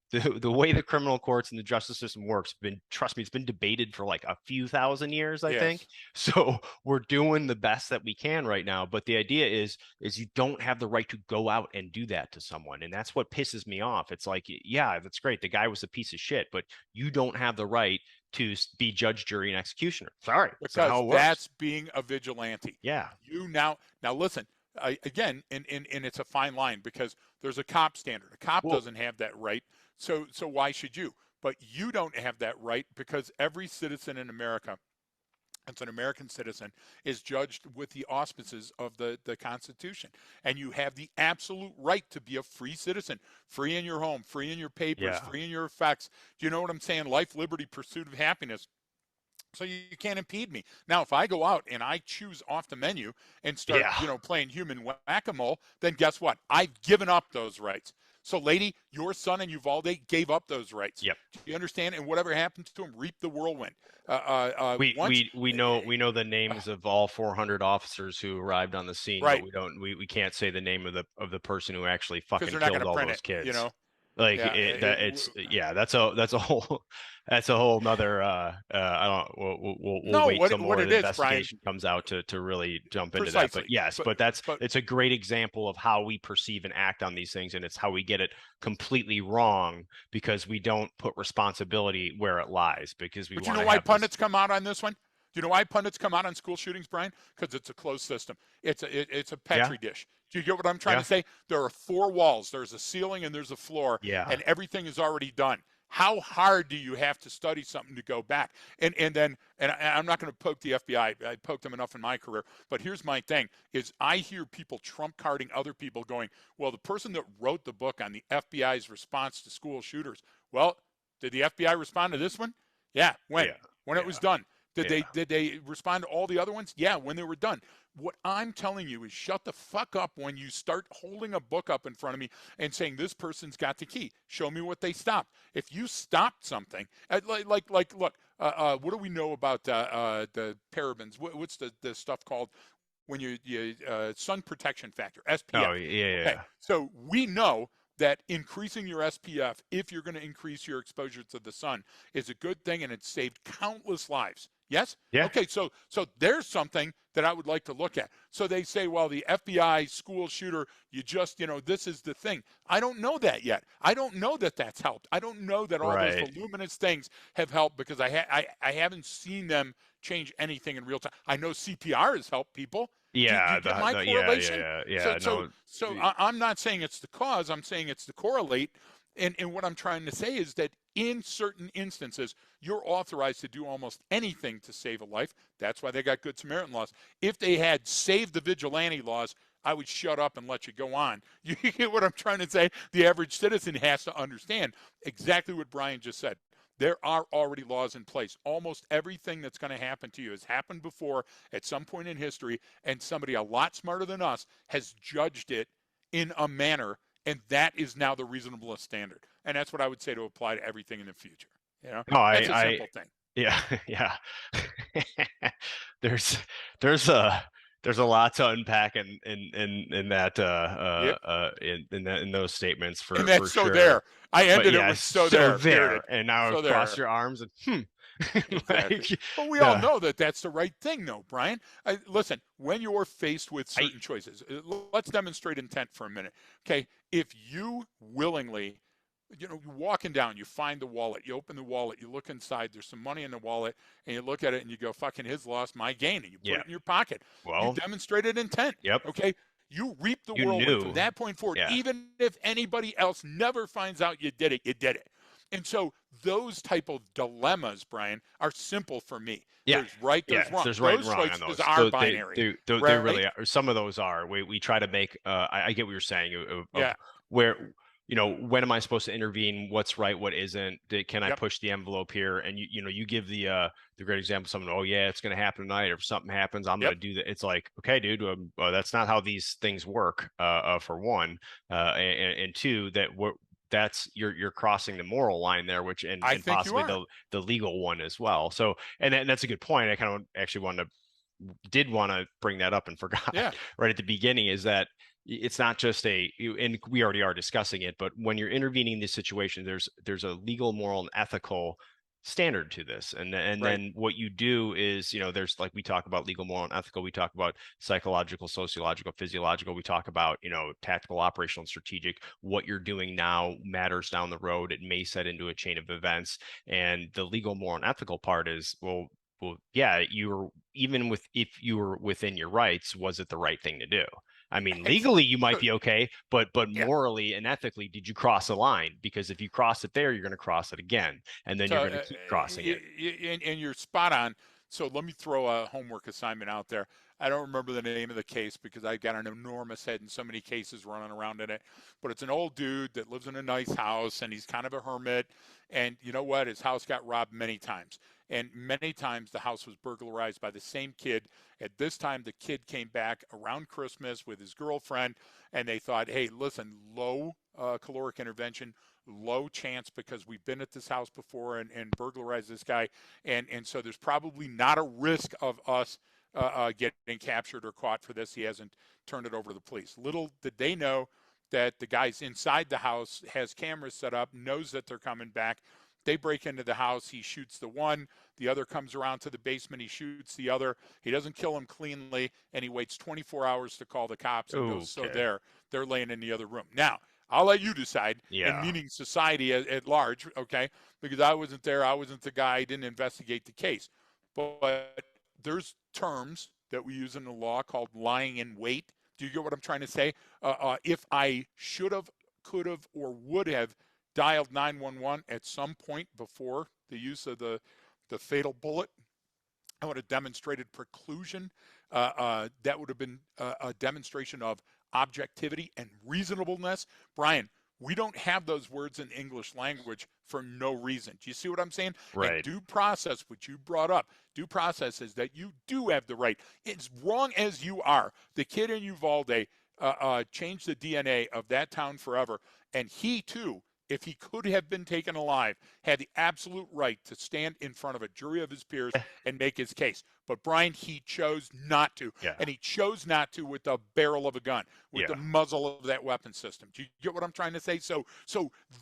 the way the criminal courts and the justice system works been trust me, it's been debated for like a few thousand years, I think. Yes. So we're doing the best that we can right now, but the idea is you don't have the right to go out and do that to someone, and that's what pisses me off. It's like, yeah, that's great, the guy was a piece of shit, but you don't have the right to be judge, jury, and executioner. Sorry, it's not how Because it works. that's being a vigilante. Yeah. You now listen, again, and it's a fine line because there's a cop standard. A cop Well, doesn't have that right. So why should you? But you don't have that right because every citizen in America that's an American citizen is judged with the auspices of the Constitution. And you have the absolute right to be a free citizen, free in your home, free in your papers, yeah. free in your effects. Do you know what I'm saying? Life, liberty, pursuit of happiness. So you can't impede me. Now, if I go out and I choose off the menu and start, Yeah. playing human whack-a-mole, then guess what? I've given up those rights. So, lady, your son and Uvalde gave up those rights. Yep. Do you understand? And whatever happens to him, reap the whirlwind. We Once, we we know we know the names of all 400 officers who arrived on the scene, but right? we can't say the name of the person who actually Because fucking they're not going killed to all print those it. kids. Like Yeah. that's a whole that's a whole nother I don't we'll No, wait till what more of it the is, Brian, investigation comes out to really jump into that. But precisely. yes, But but that's but it's a great example of how we perceive and act on these things, and it's how we get it completely wrong because we don't put responsibility where it lies because we But you want know to why have this. pundits come out on this one? Do you know why pundits come out on school shootings, Brian? Because it's a closed system. It's a Yeah, petri dish. Do you get what I'm trying yeah, to say? There are four walls. There's a ceiling and there's a floor, yeah. and everything is already done. How hard do you have to study something to go back? I'm not going to poke the FBI. I poked them enough in my career. But here's my thing: is I hear people trump carding other people, going, "Well, the person that wrote the book on the FBI's response to school shooters. Well, did the FBI respond to this one? Yeah, when? Yeah. When it was Yeah. done. Did Yeah. they respond to all the other ones? Yeah, when they were done. What I'm telling you is shut the fuck up when you start holding a book up in front of me and saying this person's got the key. Show me what they stopped. If you stopped something, look, what do we know about the parabens? What's the stuff called when you sun protection factor, Oh, SPF? yeah, Okay, yeah. so we know that increasing your SPF, if you're going to increase your exposure to the sun, is a good thing, and it's saved countless lives. Yes? Yeah. Okay, so there's something that I would like to look at. So they say, well, the FBI school shooter, this is the thing. I don't know that yet. I don't know that that's helped. I don't know that all those Right. voluminous things have helped because I haven't seen them change anything in real time. I know CPR has helped people. Do Yeah, you get my yeah, correlation? yeah, So yeah. so No. so I'm not saying it's the cause. I'm saying it's the correlate. And what I'm trying to say is that in certain instances, you're authorized to do almost anything to save a life. That's why they got Good Samaritan laws. If they had saved the vigilante laws, I would shut up and let you go on. You get what I'm trying to say? The average citizen has to understand exactly what Brian just said. There are already laws in place. Almost everything that's going to happen to you has happened before at some point in history, and somebody a lot smarter than us has judged it in a manner, and that is now the reasonablest standard. And that's what I would say to apply to everything in the future. No, That's a simple thing. yeah, yeah. There's, there's a, there's a lot to unpack in that, Yep. in those statements And for that's so sure. there. I But ended it with yes, so so there, there, period. and now So cross there. your arms and Exactly. like, But we all yeah, know that that's the right thing, though, Brian. Listen, when you're faced with I, certain choices, let's demonstrate intent for a minute. Okay. If you willingly, you're walking down, you find the wallet, you open the wallet, you look inside, there's some money in the wallet, and you look at it and you go, fucking his loss, my gain, and you put yeah. it in your pocket. You Well, demonstrated intent. yep. Okay. You reap the You whirlwind from knew. that point forward. Yeah. Even if anybody else never finds out you did it, you did it. And so those type of dilemmas, Brian, are simple for me. Yeah. There's right, Yeah, there's wrong. there's right and Those wrong on choices those. are binary, They right? really are. Some of those are. We try to make. I get what you're saying of Yeah. where, when am I supposed to intervene? What's right? What isn't? Can I Yep. push the envelope here? And you give the great example. Someone, oh yeah, it's going to happen tonight. Or if something happens, I'm going Yep. to do that. It's like, okay, dude, that's not how these things work. For one, and two, that's you're crossing the moral line there, which I and think you possibly are. the legal one as well. So, and that's a good point. I kind of actually did want to bring that up and forgot Yeah. right at the beginning, is that it's not just and we already are discussing it, but when you're intervening in this situation, there's a legal, moral, and ethical standard to this. And Right. then what you do is, there's, like, we talk about legal, moral, and ethical, we talk about psychological, sociological, physiological, we talk about, tactical, operational, and strategic. What you're doing now matters down the road. It may set into a chain of events. And the legal, moral, and ethical part is, well, yeah, if you were within your rights, was it the right thing to do? I mean, legally you might be okay, but Yeah. morally and ethically, did you cross a line? Because if you cross it there, you're going to cross it again, and then So, you're going to keep crossing it. and you're spot on. So let me throw a homework assignment out there. I don't remember the name of the case because I got an enormous head and so many cases running around in it. But it's an old dude that lives in a nice house and he's kind of a hermit. And you know what? His house got robbed many times. And many times the house was burglarized by the same kid. At this time, the kid came back around Christmas with his girlfriend and they thought, hey, listen, low caloric intervention, low chance because we've been at this house before and burglarized this guy. And so there's probably not a risk of us getting captured or caught for this. He hasn't turned it over to the police. Little did they know that the guy's inside the house, has cameras set up, knows that they're coming back. They break into the house. He shoots the one. The other comes around to the basement. He shoots the other. He doesn't kill him cleanly, and he waits 24 hours to call the cops and goes, so Okay. they're laying in the other room. Now, I'll let you decide, and Yeah. meaning society at large, okay? Because I wasn't there. I wasn't the guy. I didn't investigate the case. But there's terms that we use in the law called lying in wait. Do you get what I'm trying to say? If I should have, could have, or would have dialed 911 at some point before the use of the fatal bullet, I would have demonstrated preclusion. That would have been a demonstration of objectivity and reasonableness. Brian, we don't have those words in English language for no reason. Do you see what I'm saying? And Right. due process, which you brought up, due process is that you do have the right. As wrong as you are, the kid in Uvalde changed the DNA of that town forever. And he too, if he could have been taken alive, had the absolute right to stand in front of a jury of his peers and make his case. But Brian, he chose not to. Yeah. And he chose not to with the barrel of a gun, with Yeah. the muzzle of that weapon system. Do you get what I'm trying to say? So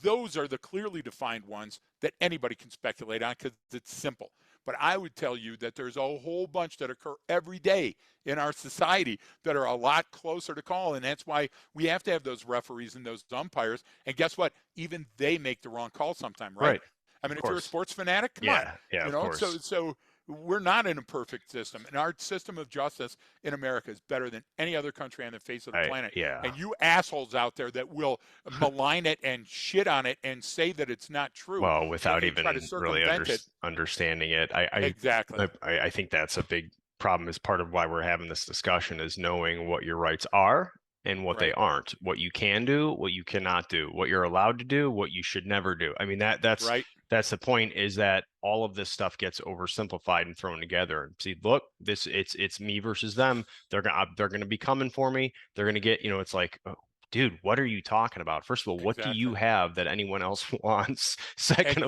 those are the clearly defined ones that anybody can speculate on because it's simple. But I would tell you that there's a whole bunch that occur every day in our society that are a lot closer to call. And that's why we have to have those referees and those umpires. And guess what? Even they make the wrong call sometime, right? Right. I Of mean, if you're a course. sports fanatic, come on. Yeah. Yeah. You Of know, so course. so we're not in a perfect system. And our system of justice in America is better than any other country on the face of the planet. Yeah. And you assholes out there that will malign it and shit on it and say that it's not true Well, without and try to even really circumvent it. understanding it, Exactly. I think that's a big problem. Is part of why we're having this discussion, is knowing what your rights are and what they Right. aren't, what you can do, what you cannot do, what you're allowed to do, what you should never do. I mean, Right. that's the point, is that all of this stuff gets oversimplified and thrown together. And see, look, it's me versus them. They're gonna be coming for me. They're gonna get, it's like, oh, dude, what are you talking about? First of all, what do you Exactly. have that anyone else wants? Exactly.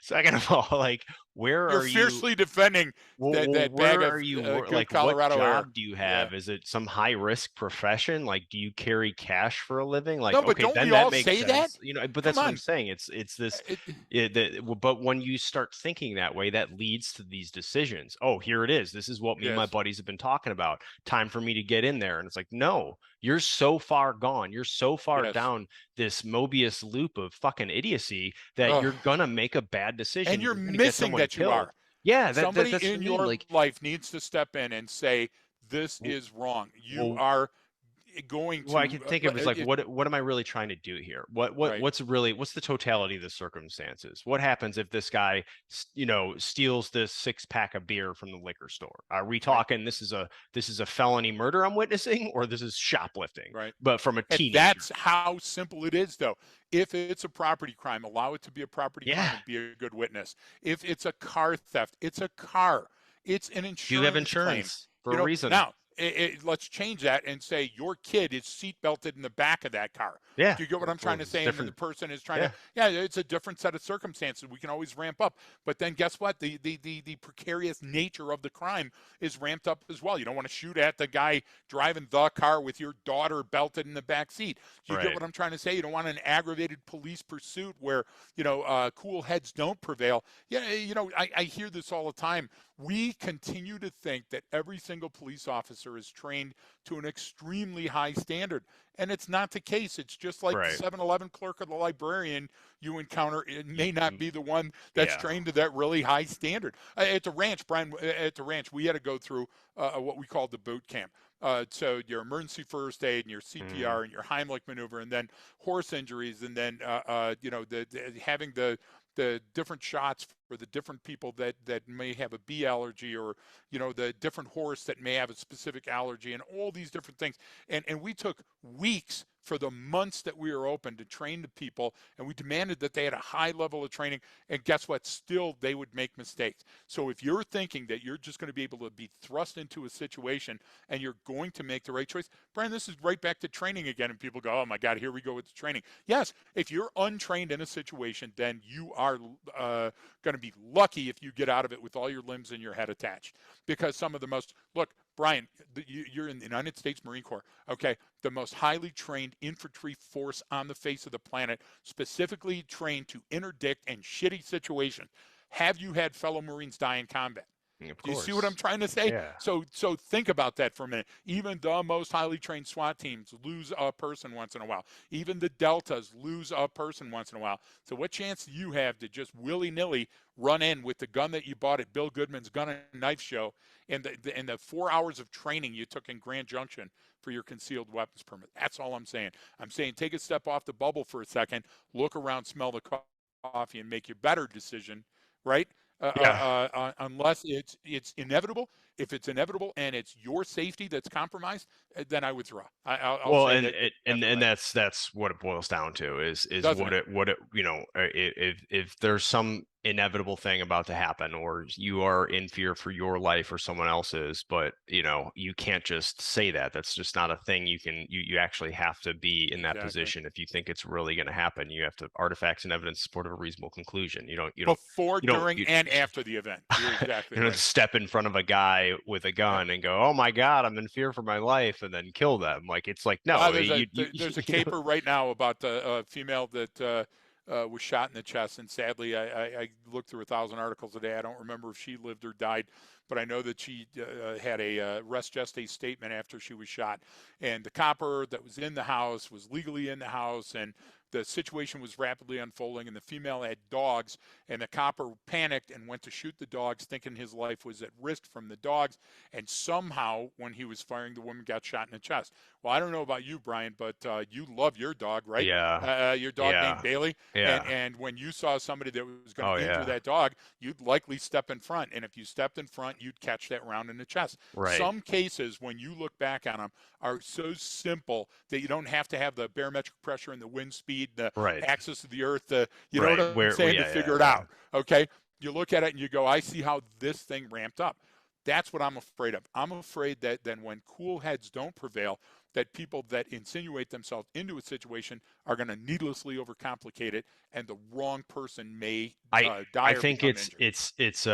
Second of all, like, where You're are you? fiercely defending Well, that bag where of are you? good Like, what Colorado air. job do you Yeah. have? Is it some high risk profession? Like, do you carry cash for a living? Like, No, but okay, don't then we that all makes say that? sense, but Come that's what I'm on. saying. It's this, It, but when you start thinking that way, that leads to these decisions. Oh, here it is. This is what me and my yes. buddies have been talking about. Time for me to get in there. And it's like, no, you're so far gone. You're so far Yes. down this Mobius loop of fucking idiocy that Ugh. you're gonna make a bad And decision. you're You're gonna get missing someone that you killed. are. Yeah, Somebody that's what I in mean. your Like, life needs to step in and say, this w- is wrong. You well, are going Well, I to can think of is like, what am I really trying to do here? right, What's the totality of the circumstances? What happens if this guy, steals this 6 pack of beer from the liquor store? Are we right, talking this is a felony murder I'm witnessing, or this is shoplifting, right. but from a And teenager? that's how simple it is, though. If it's a property crime, allow it to be a property crime Yeah. and be a good witness. If it's a car theft, it's a car. It's an Do you have insurance claim. insurance for a reason? Now, let's change that and say your kid is seat belted in the back of that car. Yeah. Do you get what I'm trying to It's say? And then the different. person is trying to, Yeah. yeah, it's a different set of circumstances. We can always ramp up. But then guess what? The precarious nature of the crime is ramped up as well. You don't want to shoot at the guy driving the car with your daughter belted in the back seat. You get Right. what I'm trying to say? You don't want an aggravated police pursuit where, cool heads don't prevail. Yeah, I hear this all the time. We continue to think that every single police officer is trained to an extremely high standard. And it's not the case. It's just like the Right. 7-Eleven clerk or the librarian you encounter. It may not be the one that's Yeah. trained to that really high standard. At the ranch, Brian, at the ranch, we had to go through what we called the boot camp. So your emergency first aid and your Mm. CPR and your Heimlich maneuver, and then horse injuries, and then having the different shots for the different people that may have a bee allergy, or the different horse that may have a specific allergy, and all these different things. And we took weeks for the months that we were open to train the people, and we demanded that they had a high level of training. And guess what? Still, they would make mistakes. So if you're thinking that you're just going to be able to be thrust into a situation and you're going to make the right choice, Brian, this is right back to training again. And people go, oh my God, here we go with the training. Yes, if you're untrained in a situation, then you are going to be lucky if you get out of it with all your limbs and your head attached. Because some of the most, look, Brian, you're in the United States Marine Corps, okay? The most highly trained infantry force on the face of the planet, specifically trained to interdict in shitty situations. Have you had fellow Marines die in combat? Of Do you see what I'm course. trying to say? Yeah. So think about that for a minute. Even the most highly trained SWAT teams lose a person once in a while. Even the Deltas lose a person once in a while. So what chance do you have to just willy-nilly run in with the gun that you bought at Bill Goodman's Gun and Knife Show, and the 4 hours of training you took in Grand Junction for your concealed weapons permit? That's all I'm saying. I'm saying take a step off the bubble for a second, look around, smell the coffee, and make your better decision, right? Yeah. Unless it's inevitable. If it's inevitable and it's your safety that's compromised, then I withdraw. I'll Well, say and that it- that's what and I do. that's what it boils down to is Doesn't it? what it if there's some inevitable thing about to happen, or you are in fear for your life or someone else's, but you can't just say that. That's just not a thing you actually have to be in that Exactly. position. If you think it's really going to happen, you have to artifacts and evidence support of a reasonable conclusion. Before, You don't during, and after the event. You're exactly you don't right. step in front of a guy with a Yeah. gun and go, "Oh my God, I'm in fear for my life," and then kill them. Like it's like no, There's a caper right now about a female that was shot in the chest, and sadly, I looked through 1,000 articles a day. I don't remember if she lived or died, but I know that she had a res geste statement after she was shot, and the copper that was in the house was legally in the house, and the situation was rapidly unfolding, and the female had dogs, and the copper panicked and went to shoot the dogs, thinking his life was at risk from the dogs, and somehow, when he was firing, the woman got shot in the chest. Well, I don't know about you, Brian, but you love your dog, right? yeah, Your dog named yeah, Bailey, and yeah. and when you saw somebody that was going Oh to injure yeah, that dog, you'd likely step in front, and if you stepped in front, you'd catch that round in the chest. right, Some cases, when you look back on them, are so simple that you don't have to have the barometric pressure and the wind speed, the right, axis of the earth, you know what right. I'm saying, to Yeah, figure yeah, it yeah. out. Okay, you look at it and you go, I see how this thing ramped up. That's what I'm afraid of. I'm afraid that then when cool heads don't prevail, that people that insinuate themselves into a situation are going to needlessly overcomplicate it, and the wrong person may I die I or think become injured. it's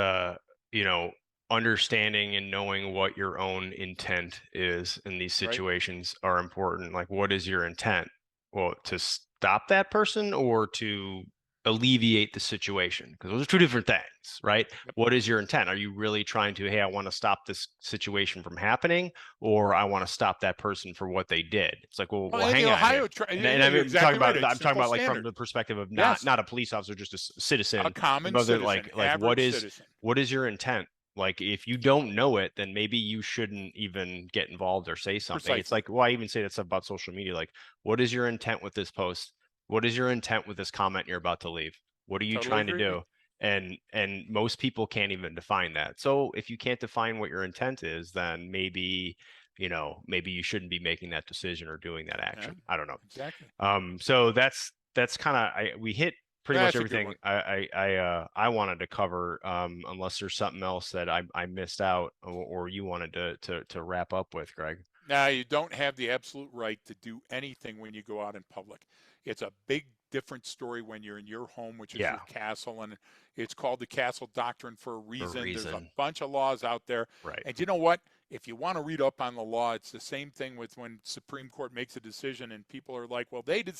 you know understanding and knowing what your own intent is in these Right? situations are important. Like, what is your intent? Well, to stop that person or to alleviate the situation? Because those are two different things, right? Yep. What is your intent? Are you really trying to, hey, I want to stop this situation from happening, or I want to stop that person for what they did? It's like, well, Well, well, and hang the on here. Ohio, And you're exactly right. It's I'm talking simple about like from standard. the perspective of not Yes, not a police officer, just a a citizen, common whether citizen, like average citizen. what is your intent? Like if you don't know it, then maybe you shouldn't even get involved or say something. It's Precisely. like, well, I even say that stuff about social media. Like, what is your intent with this post? What is your intent with this comment you're about to leave? What are you Totally trying to agree. do? And most people can't even define that. So if you can't define what your intent is, then maybe, maybe you shouldn't be making that decision or doing that Yeah, action. I don't know. exactly. So that's kind of we hit pretty much That's a good everything one. I wanted to cover, unless there's something else that I missed out, or you wanted to wrap up with, Greg. Now, you don't have the absolute right to do anything when you go out in public. It's a big different story when you're in your home, which is Yeah, your castle, and it's called the castle doctrine for a for a reason. There's a reason. bunch of laws out there. Right. And you know what? If you want to read up on the law, it's the same thing with when Supreme Court makes a decision and people are like, well, they didn't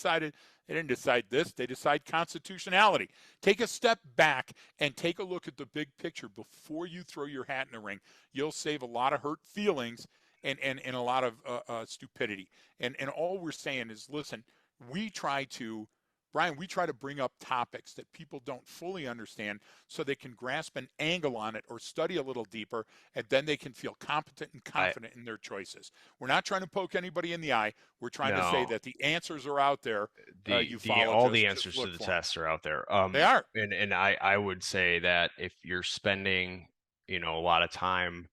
decide this, they decide constitutionality. Take a step back and take a look at the big picture before you throw your hat in the ring. You'll save a lot of hurt feelings and a lot of stupidity. And all we're saying is, listen, we try to, Brian, we try to bring up topics that people don't fully understand so they can grasp an angle on it or study a little deeper, and then they can feel competent and I confident in their choices. We're not trying to poke anybody in the eye. We're trying to say No, that the answers are out there. the You the follow, all the just answers to look the for them. tests are out there. They are. And I would say that if you're spending, a lot of time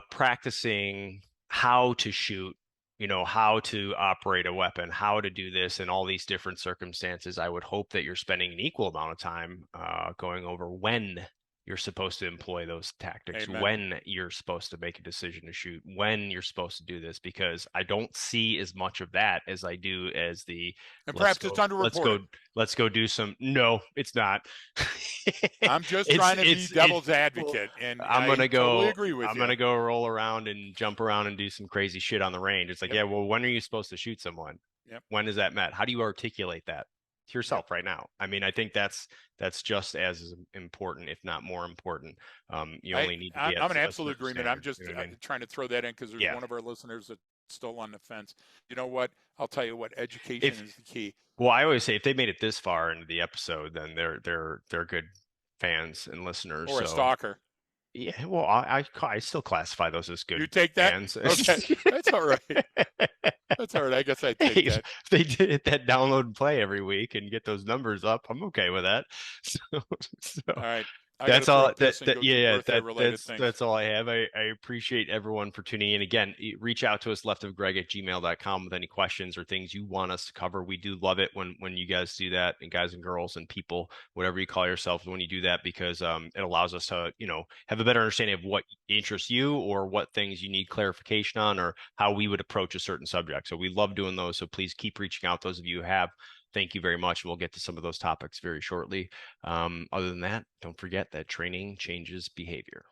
practicing how to shoot, how to operate a weapon, how to do this in all these different circumstances. I would hope that you're spending an equal amount of time going over when you're supposed to employ those tactics, Amen. when you're supposed to make a decision to shoot, when you're supposed to do this, because I don't see as much of that as I do as the And let's perhaps it's go, let's underreported. go, let's go do some. No, it's not. I'm just it's trying to be it's devil's well, advocate, and I'm I gonna totally go. agree with I'm you. gonna go roll around and jump around and do some crazy shit on the range. It's like, Yep. yeah, well, when are you supposed to shoot someone? Yep. When is that met? How do you articulate that to Yep. yourself right now? I mean, I think that's just as important, if not more important. You I, only need to be I'm, at I'm in a absolute certain agreement. I'm standard. You just know what I mean? trying to throw that in because there's Yeah. one of our listeners that's still on the fence. You know what? I'll tell you what. Education If is the key. Well, I always say if they made it this far into the episode, then they're good fans and listeners. Or a So stalker. yeah, well, I still classify those as You good take that? fans. Okay, that's all right. That's all right. I guess I'd take Hey, if that. they did hit that download and play every week and get those numbers up, I'm okay with that. So, so All right. I got to that's throw a all piss and that go yeah, do yeah, birthday related things. that's all I have. I appreciate everyone for tuning in. Again, reach out to us leftofgreg@gmail.com with any questions or things you want us to cover. We do love it when you guys do that, and guys and girls and people, whatever you call yourselves, when you do that, because it allows us to, have a better understanding of what interests you or what things you need clarification on or how we would approach a certain subject. So we love doing those. So please keep reaching out, those of you who have. Thank you very much. We'll get to some of those topics very shortly. Other than that, don't forget that training changes behavior.